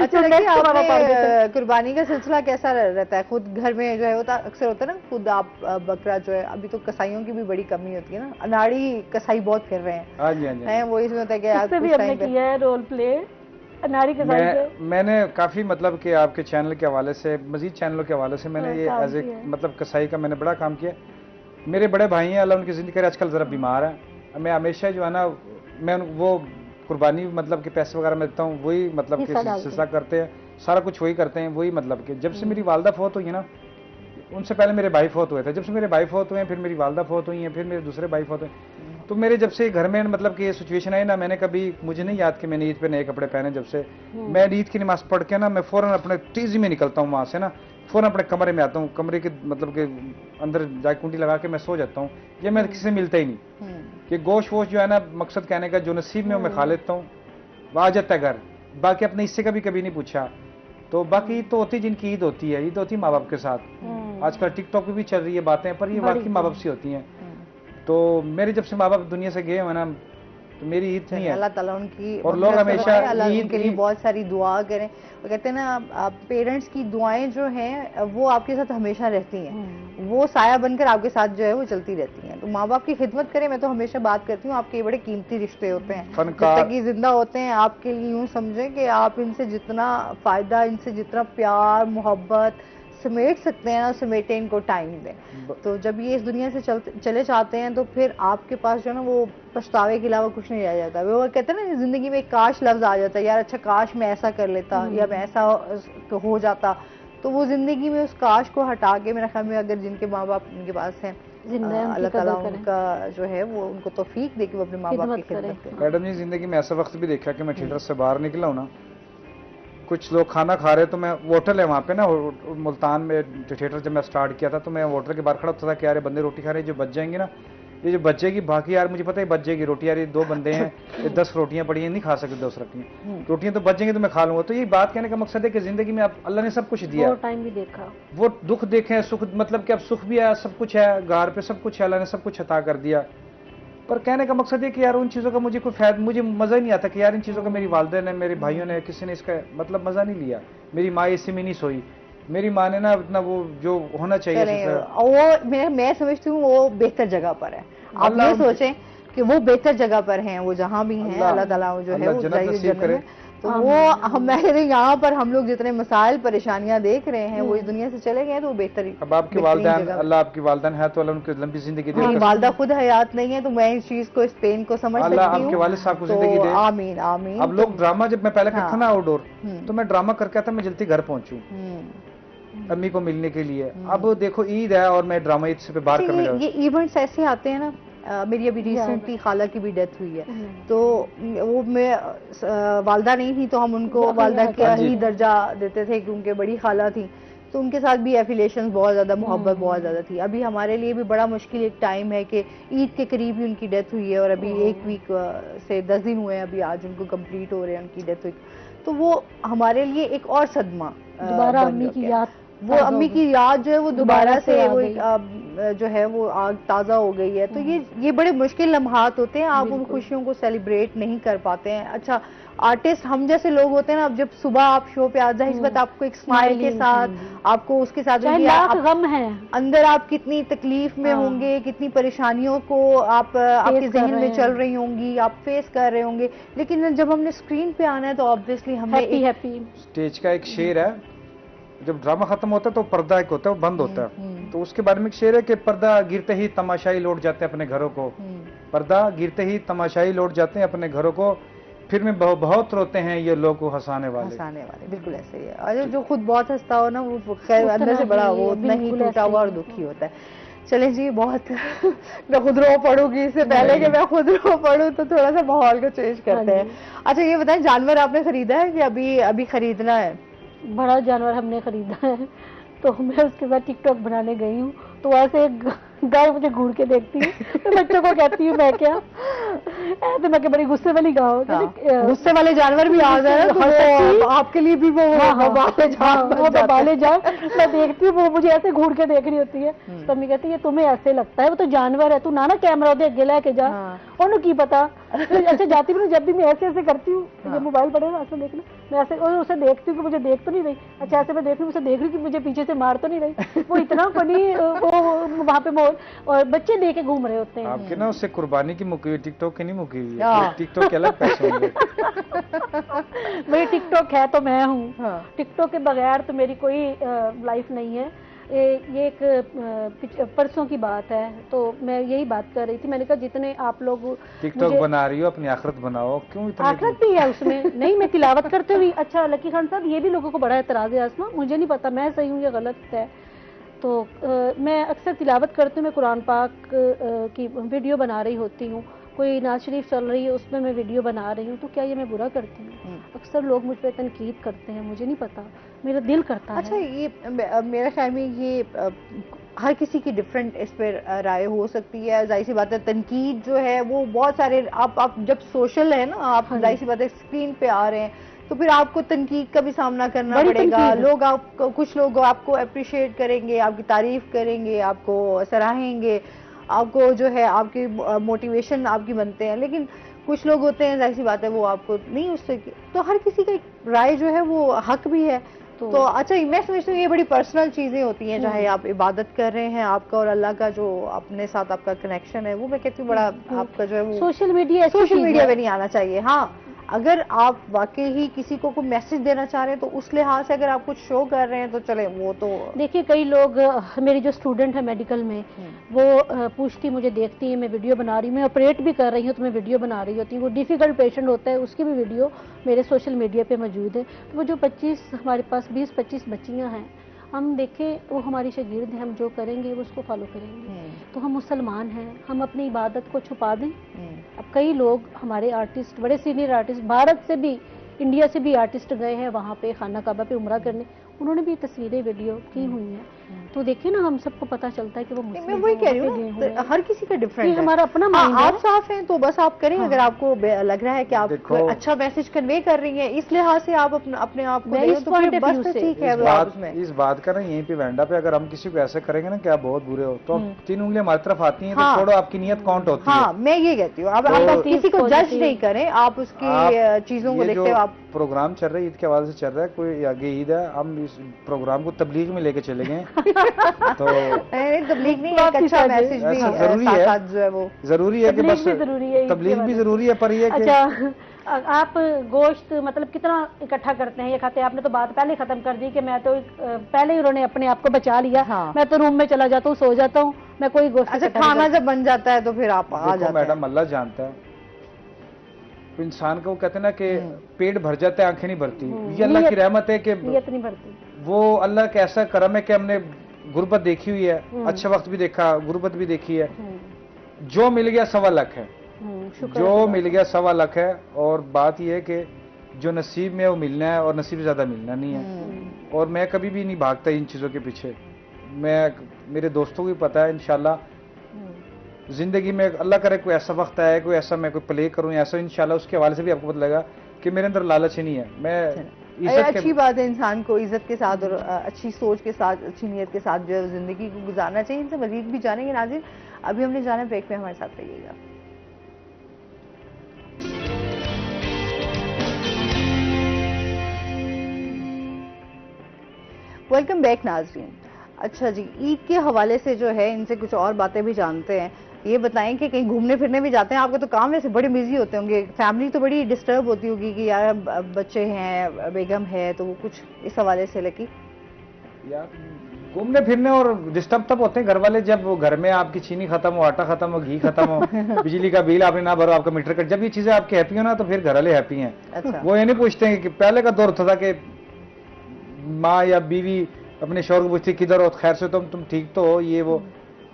अच्छा, देखिए आपने कुर्बानी का सिलसिला कैसा रहता है? खुद घर में जो है होता अक्सर होता है ना, खुद आप बकरा जो है, अभी तो कसाईयों की भी बड़ी कमी होती है ना, अनाड़ी कसाई बहुत फिर रहे हैं। हाँ जी, हाँ जी। हैं वो इसमें होता है कि आप भी हमने किया है रोल प्ले अनाड़ी कसाई पे। मैंने काफी मतलब कि आपके चैनल के हवाले से, मजीद चैनलों के हवाले से मैंने ये एज ए मतलब कसाई का मैंने बड़ा काम किया। मेरे बड़े भाई हैं, अल्लाह उनकी जिंदगी करे, आजकल जरा बीमार है। मैं हमेशा जो है ना, मैं वो कुर्बानी मतलब के पैसे वगैरह मैं देता हूँ, वही मतलब कि सिलसिला करते हैं, सारा कुछ वही करते हैं। वही मतलब कि जब से मेरी वालदा फौत हुई है ना, उनसे पहले मेरे भाई फौत हुए थे, जब से मेरे भाई फौत हुए हैं, फिर मेरी वालदा फौत हुई हैं, फिर मेरे दूसरे भाई फौत हुए, तो मेरे जब से घर में मतलब कि ये सिचुएशन आई ना, मैंने कभी, मुझे नहीं याद कि मैंने ईद पे नए कपड़े पहने। जब से मैं ईद की नमाज पढ़ के ना, मैं फौरन अपने तेजी में निकलता हूँ वहां से ना, फौरन अपने कमरे में आता हूँ, कमरे के मतलब के अंदर जाके कुंडी लगा के मैं सो जाता हूँ। ये मैं किसी से मिलता ही नहीं। कि गोश्त वोश जो है ना, मकसद कहने का जो नसीब में मैं खा लेता हूँ, वो आ जाता है घर। बाकी अपने इससे कभी नहीं पूछा। तो बाकी ईद तो होती जिनकी ईद होती है, ईद होती है माँ बाप के साथ। आजकल टिकटॉक पे भी चल रही है बातें, पर ये वाकई माँ बाप से होती हैं। तो मेरे जब से माँ बाप दुनिया से गए हैं ना, तो मेरी ईद नहीं है। अल्लाह ताला उनकी, और लोग हमेशा ईद के लिए बहुत सारी दुआ करें। वो कहते हैं ना, आप पेरेंट्स की दुआएं जो हैं वो आपके साथ हमेशा रहती हैं, वो साया बनकर आपके साथ जो है वो चलती रहती हैं। तो माँ बाप की खिदमत करें। मैं तो हमेशा बात करती हूँ, आपके बड़े कीमती रिश्ते होते हैं, जब तक ये जिंदा होते हैं आपके लिए यूँ समझें कि आप इनसे जितना फायदा, इनसे जितना प्यार मोहब्बत समेट सकते हैं ना, समेटे, इनको टाइम दें। तो जब ये इस दुनिया से चले जाते हैं तो फिर आपके पास जो है ना वो पछतावे के अलावा कुछ नहीं रह जाता। वो कहते हैं ना, जिंदगी में एक काश लफ्ज आ जाता है, यार अच्छा काश मैं ऐसा कर लेता या मैं ऐसा हो जाता। तो वो जिंदगी में उस काश को हटा के, मेरा ख्याल में अगर जिनके माँ बाप उनके पास हैं, अल्लाह ताला उनका जो है वो उनको तौफीक दे कि वो अपने माँ बाप की खिदमत करें। मैडम जी, जिंदगी में ऐसा वक्त भी देखा कि मैं थिएटर से बाहर निकला हूँ ना, कुछ लोग खाना खा रहे, तो मैं, होटल है वहाँ पे ना मुल्तान में, थिएटर जब मैं स्टार्ट किया था तो मैं होटल के बाहर खड़ा होता था कि यार बंदे रोटी खा रहे हैं, जो बच जाएंगे ना, ये जो बचेगी, बाकी यार मुझे पता है बच जाएगी रोटी, यार ये 2 बंदे हैं, ये 10 रोटियां पड़ी हैं, नहीं खा सकते 10 रोटियां तो बच जाएंगी, तो मैं खा लूंगा। तो ये बात कहने का मकसद है कि जिंदगी में आप, अल्लाह ने सब कुछ दिया, वो टाइम भी देखा, वो दुख देखे, सुख, मतलब कि अब सुख भी है, सब कुछ है, घर पे सब कुछ है, अल्लाह ने सब कुछ अता कर दिया। पर कहने का मकसद है कि यार उन चीज़ों का मुझे कोई फायदा, मुझे मज़ा ही नहीं आता कि यार इन चीज़ों का मेरी वालिदैन ने, मेरे भाइयों ने, किसी ने इसका मतलब मज़ा नहीं लिया। मेरी माँ इसी में नहीं सोई, मेरी माँ ने ना इतना वो जो होना चाहिए वो मैं समझती हूँ वो बेहतर जगह पर है। आप ये सोचें कि वो बेहतर जगह पर हैं, वो जहाँ भी हैं, अल्लाह ताला जो है वो जन्नत में। तो वो हमारे यहाँ पर हम लोग जितने मसाइल परेशानियां देख रहे हैं वो इस दुनिया से चले गए, तो वो बेहतरीन। अब आपकी वालिदैन, अल्लाह आपकी वालिदैन है तो अल्लाह उनको लंबी जिंदगी दे। वालिदा खुद हयात नहीं है, तो मैं इस चीज को, इस पेन को समझ सकती हूँ। अल्लाह आपके वालिद साहब को जिंदगी दे, आमीन आमीन। अब लोग ड्रामा, जब मैं पहले करता था ना आउटडोर, तो मैं ड्रामा करके आता मैं जल्दी घर पहुंचूं अम्मी को मिलने के लिए। अब देखो ईद है और मैं ड्रामा ईद से बाहर करने जा रहा हूं। ये इवेंट्स ऐसे आते हैं ना, मेरी अभी रिसेंटली खाला की भी डेथ हुई है, तो वो मैं वालदा नहीं थी, तो हम उनको वालदा का ही दर्जा देते थे क्योंकि बड़ी खाला थी, तो उनके साथ भी एफिलिएशन बहुत ज़्यादा, मोहब्बत बहुत ज़्यादा थी। अभी हमारे लिए भी बड़ा मुश्किल एक टाइम है कि ईद के करीब ही उनकी डेथ हुई है, और अभी 1 वीक से 10 दिन हुए हैं, अभी आज उनको कंप्लीट हो रहे हैं उनकी डेथ हुई। तो वो हमारे लिए एक और सदमा, दोबारा अम्मी की याद, वो अम्मी की याद जो है वो दोबारा से वो जो है वो आग ताज़ा हो गई है। तो ये बड़े मुश्किल लम्हात होते हैं, आप उन खुशियों को सेलिब्रेट नहीं कर पाते हैं। अच्छा, आर्टिस्ट हम जैसे लोग होते हैं ना, अब जब सुबह आप शो पे आ जाए, इस बात आपको एक स्माइल के साथ, आपको उसके साथ गम है अंदर, आप कितनी तकलीफ में होंगे, कितनी परेशानियों को आप आपके जहन में चल रही होंगी, आप फेस कर रहे होंगे, लेकिन जब हमने स्क्रीन पे आना है तो ऑब्वियसली हमें हैप्पी। स्टेज का एक शेर है, जब ड्रामा खत्म होता है तो पर्दा एक होता है, वो बंद होता है, तो उसके बारे में एक शेर है कि पर्दा गिरते ही तमाशाई लौट जाते हैं अपने घरों को, पर्दा गिरते ही तमाशाई लौट जाते हैं अपने घरों को, फिर में बहुत रोते हैं ये लोग को हंसाने वाले। बिल्कुल ऐसे ही है। और जो खुद बहुत हंसता हो ना, वो खैर अंदर से बड़ा वो उतना ही टूटा हुआ और दुखी होता है। चलें जी, बहुत मैं खुद रो पढ़ूंगी, इससे पहले कि मैं खुद रो पढ़ूं तो थोड़ा सा माहौल को चेंज करते हैं। अच्छा ये बताएं, जानवर आपने खरीदा है कि अभी खरीदना है? बड़ा जानवर हमने खरीदा है, तो मैं उसके साथ टिकटॉक बनाने गई हूँ, तो वहाँ से गाय मुझे घूर के देखती है, तो बच्चों को कहती हूँ मैं क्या, तो मैं बड़ी गुस्से वाली गाँव, गुस्से वाले जानवर भी आ गए तो आपके लिए भी वो बाले जान। मैं देखती हूँ वो मुझे ऐसे घूर के देख रही होती है, तो मम्मी कहती है तुम्हें ऐसे लगता है, वो तो जानवर है, तू ना कैमरा दे अगे लेके जा, और की पता। अच्छा जाती भी जब भी मैं ऐसे ऐसे करती हूँ, मोबाइल पड़े ना ऐसे देखना, मैं ऐसे उसे देखती हूँ कि मुझे देख तो नहीं रही, अच्छा ऐसे मैं देख रही हूँ, उसे देख रही हूँ कि मुझे पीछे से मार तो नहीं रही। वो इतना फनी वहाँ पे और बच्चे लेके घूम रहे होते हैं। आपके ना उससे कुर्बानी की मुकी हुई, टिकटॉक की नहीं मुकी हुई है, टिकटॉक के अलग पैसे होंगे। मेरी टिकटॉक है तो मैं हूँ, टिकटॉक के बगैर तो मेरी कोई लाइफ नहीं है। ये एक परसों की बात है, तो मैं यही बात कर रही थी, मैंने कहा जितने आप लोग टिकटॉक बना रही हो अपनी आखिरत बनाओ, क्यों इतनी आखिरत भी है उसमें? नहीं, मैं तिलावत करते हुई। अच्छा लकी खान साहब, ये भी लोगों को बड़ा एतराज़ है आसमा, मुझे नहीं पता मैं सही हूँ या गलत है, तो मैं अक्सर तिलावत करती हूँ, मैं कुरान पाक की वीडियो बना रही होती हूँ, कोई नाज शरीफ चल रही है उसमें मैं वीडियो बना रही हूँ, तो क्या ये मैं बुरा करती हूँ? अक्सर लोग मुझ पर तनकीद करते हैं, मुझे नहीं पता, मेरा दिल करता है। अच्छा, ये मेरा ख्याल में ये हर किसी की डिफरेंट इस पर राय हो सकती है। जाहिर सी बात है तनकीद जो है वो बहुत सारे, आप जब सोशल है ना, आप जाहिर सी बात है स्क्रीन पे आ रहे हैं तो फिर आपको तनकीद का भी सामना करना पड़ेगा। लोग आपको, कुछ लोग आपको अप्रिशिएट करेंगे, आपकी तारीफ करेंगे, आपको सराहेंगे, आपको जो है आपकी मोटिवेशन आपकी बनते हैं, लेकिन कुछ लोग होते हैं जाहिर सी बात है वो आपको नहीं उससे, तो हर किसी का एक राय जो है वो हक भी है। तो अच्छा, मैं समझती हूँ ये बड़ी पर्सनल चीजें होती हैं, चाहे आप इबादत कर रहे हैं, आपका और अल्लाह का जो अपने साथ आपका कनेक्शन है वो मैं कहती हूँ बड़ा आपका जो है वो सोशल मीडिया पे नहीं आना चाहिए। हाँ, अगर आप वाकई ही किसी को कोई मैसेज देना चाह रहे हैं तो उस लिहाज से अगर आप कुछ शो कर रहे हैं तो चले, वो तो देखिए कई लोग, मेरी जो स्टूडेंट है मेडिकल में, वो पूछती, मुझे देखती है मैं वीडियो बना रही हूँ, मैं ऑपरेट भी कर रही हूँ तो मैं वीडियो बना रही होती हूँ, वो डिफिकल्ट पेशेंट होता है उसकी भी वीडियो मेरे सोशल मीडिया पे मौजूद है। तो वो जो 25 हमारे पास 20-25 बच्चियाँ हैं, हम देखें वो हमारी शागिर्द हैं, हम जो करेंगे वो उसको फॉलो करेंगे। तो हम मुसलमान हैं, हम अपनी इबादत को छुपा दें? अब कई लोग हमारे आर्टिस्ट, बड़े सीनियर आर्टिस्ट, भारत से भी, इंडिया से भी आर्टिस्ट गए हैं वहाँ पे खाना काबा पे उम्रा करने, उन्होंने भी तस्वीरें वीडियो की हुई हैं। तो देखिए ना, हम सबको पता चलता है कि वो मुस्लिम, मैं वही कह रही हूँ, हर किसी का डिफरेंट है, हमारा अपना माइंड है। आप साफ हैं तो बस आप करें। अगर आपको लग रहा है कि आप अच्छा मैसेज कन्वे कर रही हैं, इस लिहाज से आप अपने आप को ठीक है। इस बात का ना यहीं पे वेंडा पे अगर हम किसी को ऐसे करेंगे ना कि आप बहुत बुरे हो, तो 3 उंगलियां हमारी तरफ आती हैं, तो छोड़ो, आपकी नीयत काउंट होती है। हाँ, मैं ये कहती हूँ, आप किसी को जज नहीं करें, आप उसकी चीजों को देखते हो। आप प्रोग्राम चल रहा है, ईद के हवाले से चल रहा है, कोई आगे ईद है, हम इस प्रोग्राम को तबलीग में लेके चले गए तो तबलीग नहीं, एक अच्छा मैसेज भी जरूरी है, जो है वो जरूरी है कि बस तबलीग भी जरूरी है, पर ये अच्छा, आप गोश्त मतलब कितना इकट्ठा करते हैं ये खाते हैं? आपने तो बात पहले खत्म कर दी कि मैं तो पहले ही उन्होंने अपने आप को बचा लिया। हाँ। मैं तो रूम में चला जाता हूँ, सो जाता हूँ, मैं कोई गोश्त। अच्छा, खाना जब बन जाता है तो फिर आप आ जाते हैं। मैडम, अल्लाह जानता है, इंसान को कहते हैं ना कि पेट भर जाता है, आंखें नहीं भरती। ये अल्लाह की रहमत है कि नीयत नहीं भरती। वो अल्लाह का ऐसा करम है कि हमने गुर्बत देखी हुई है, अच्छा वक्त भी देखा, गुर्बत भी देखी है। जो मिल गया 1.25 लाख है, जो मिल गया 1.25 लाख है। और बात यह है कि जो नसीब में वो मिलना है और नसीब से ज्यादा मिलना नहीं है। और मैं कभी भी नहीं भागता इन चीजों के पीछे। मैं, मेरे दोस्तों को भी पता है, इंशाल्लाह जिंदगी में अल्लाह करे कोई ऐसा वक्त आया, कोई ऐसा मैं कोई प्ले करूं ऐसा, इंशाल्लाह उसके हवाले से भी आपको पता लगेगा कि मेरे अंदर लालच ही नहीं है। मैं अच्छी बात है, इंसान को इज्जत के साथ और अच्छी सोच के साथ, अच्छी नीयत के साथ जो है जिंदगी को गुजारना चाहिए। इनसे मजीद भी जानेंगे। नाज़रीन, अभी हमने जाना ब्रेक में, हमारे साथ रहिएगा। वेलकम बैक नाज़रीन। अच्छा जी, ईद के हवाले से जो है इनसे कुछ और बातें भी जानते हैं। ये बताएं कि कहीं घूमने फिरने भी जाते हैं? आपके तो काम वैसे बड़े बिजी होते होंगे, फैमिली तो बड़ी डिस्टर्ब होती होगी कि यार बच्चे हैं, बेगम है, तो वो कुछ इस हवाले से लगी यार घूमने फिरने और डिस्टर्ब तब होते हैं घर वाले जब वो घर में आपकी चीनी खत्म हो, आटा खत्म हो, घी खत्म हो, बिजली का बिल आपने ना भरो, आपका मीटर कट, जब ये चीजें आपकी हैप्पी हो ना तो फिर घर वाले हैप्पी हैं। अच्छा। वो ये नहीं पूछते हैं कि पहले का दौर होता था कि माँ या बीवी अपने शौहर को पूछती किधर हो, खैर से तुम ठीक तो हो, ये वो।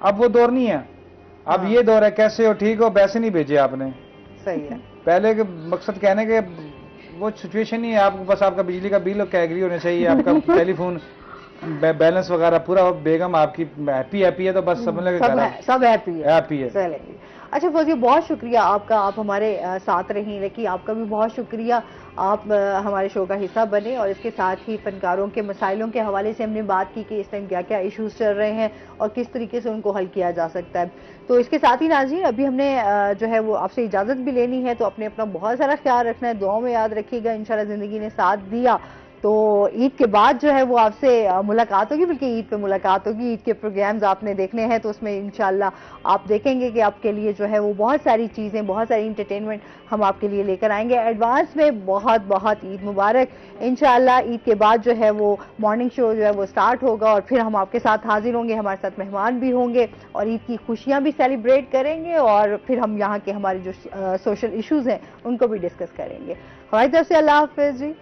अब वो दौर नहीं है, अब ये दौर है कैसे हो, ठीक हो, पैसे नहीं भेजे आपने। सही है। पहले के मकसद कहने के वो सिचुएशन नहीं है, आपको बस आपका बिजली का बिल कैगरी होने चाहिए, आपका टेलीफोन बैलेंस वगैरह पूरा, बेगम आपकी हैप्पी है, तो बस समझ लगे सब हैप्पी है। चलेंगे। अच्छा फौजी, बहुत शुक्रिया आपका, आप हमारे साथ रही, लेकिन आपका भी बहुत शुक्रिया, आप हमारे शो का हिस्सा बने। और इसके साथ ही फनकारों के मसाइलों के हवाले से हमने बात की कि इस टाइम क्या क्या इश्यूज चल रहे हैं और किस तरीके से उनको हल किया जा सकता है। तो इसके साथ ही नाज़रीन, अभी हमने जो है वो आपसे इजाज़त भी लेनी है, तो अपने अपना बहुत सारा ख्याल रखना है, दुआओं में याद रखिएगा। इंशाल्लाह ज़िंदगी ने साथ दिया तो ईद के बाद जो है वो आपसे मुलाकात होगी, बल्कि ईद पे मुलाकात होगी। ईद के प्रोग्राम्स आपने देखने हैं तो उसमें इंशाल्लाह आप देखेंगे कि आपके लिए जो है वो बहुत सारी चीज़ें, बहुत सारी इंटरटेनमेंट हम आपके लिए लेकर आएंगे। एडवांस में बहुत बहुत ईद मुबारक। इंशाल्लाह ईद के बाद जो है वो मॉर्निंग शो जो है वो स्टार्ट होगा और फिर हम आपके साथ हाजिर होंगे, हमारे साथ मेहमान भी होंगे और ईद की खुशियाँ भी सेलिब्रेट करेंगे और फिर हम यहाँ के हमारे जो सोशल इशूज़ हैं उनको भी डिस्कस करेंगे। हमारी तरफ से अल्लाह हाफिज़ जी।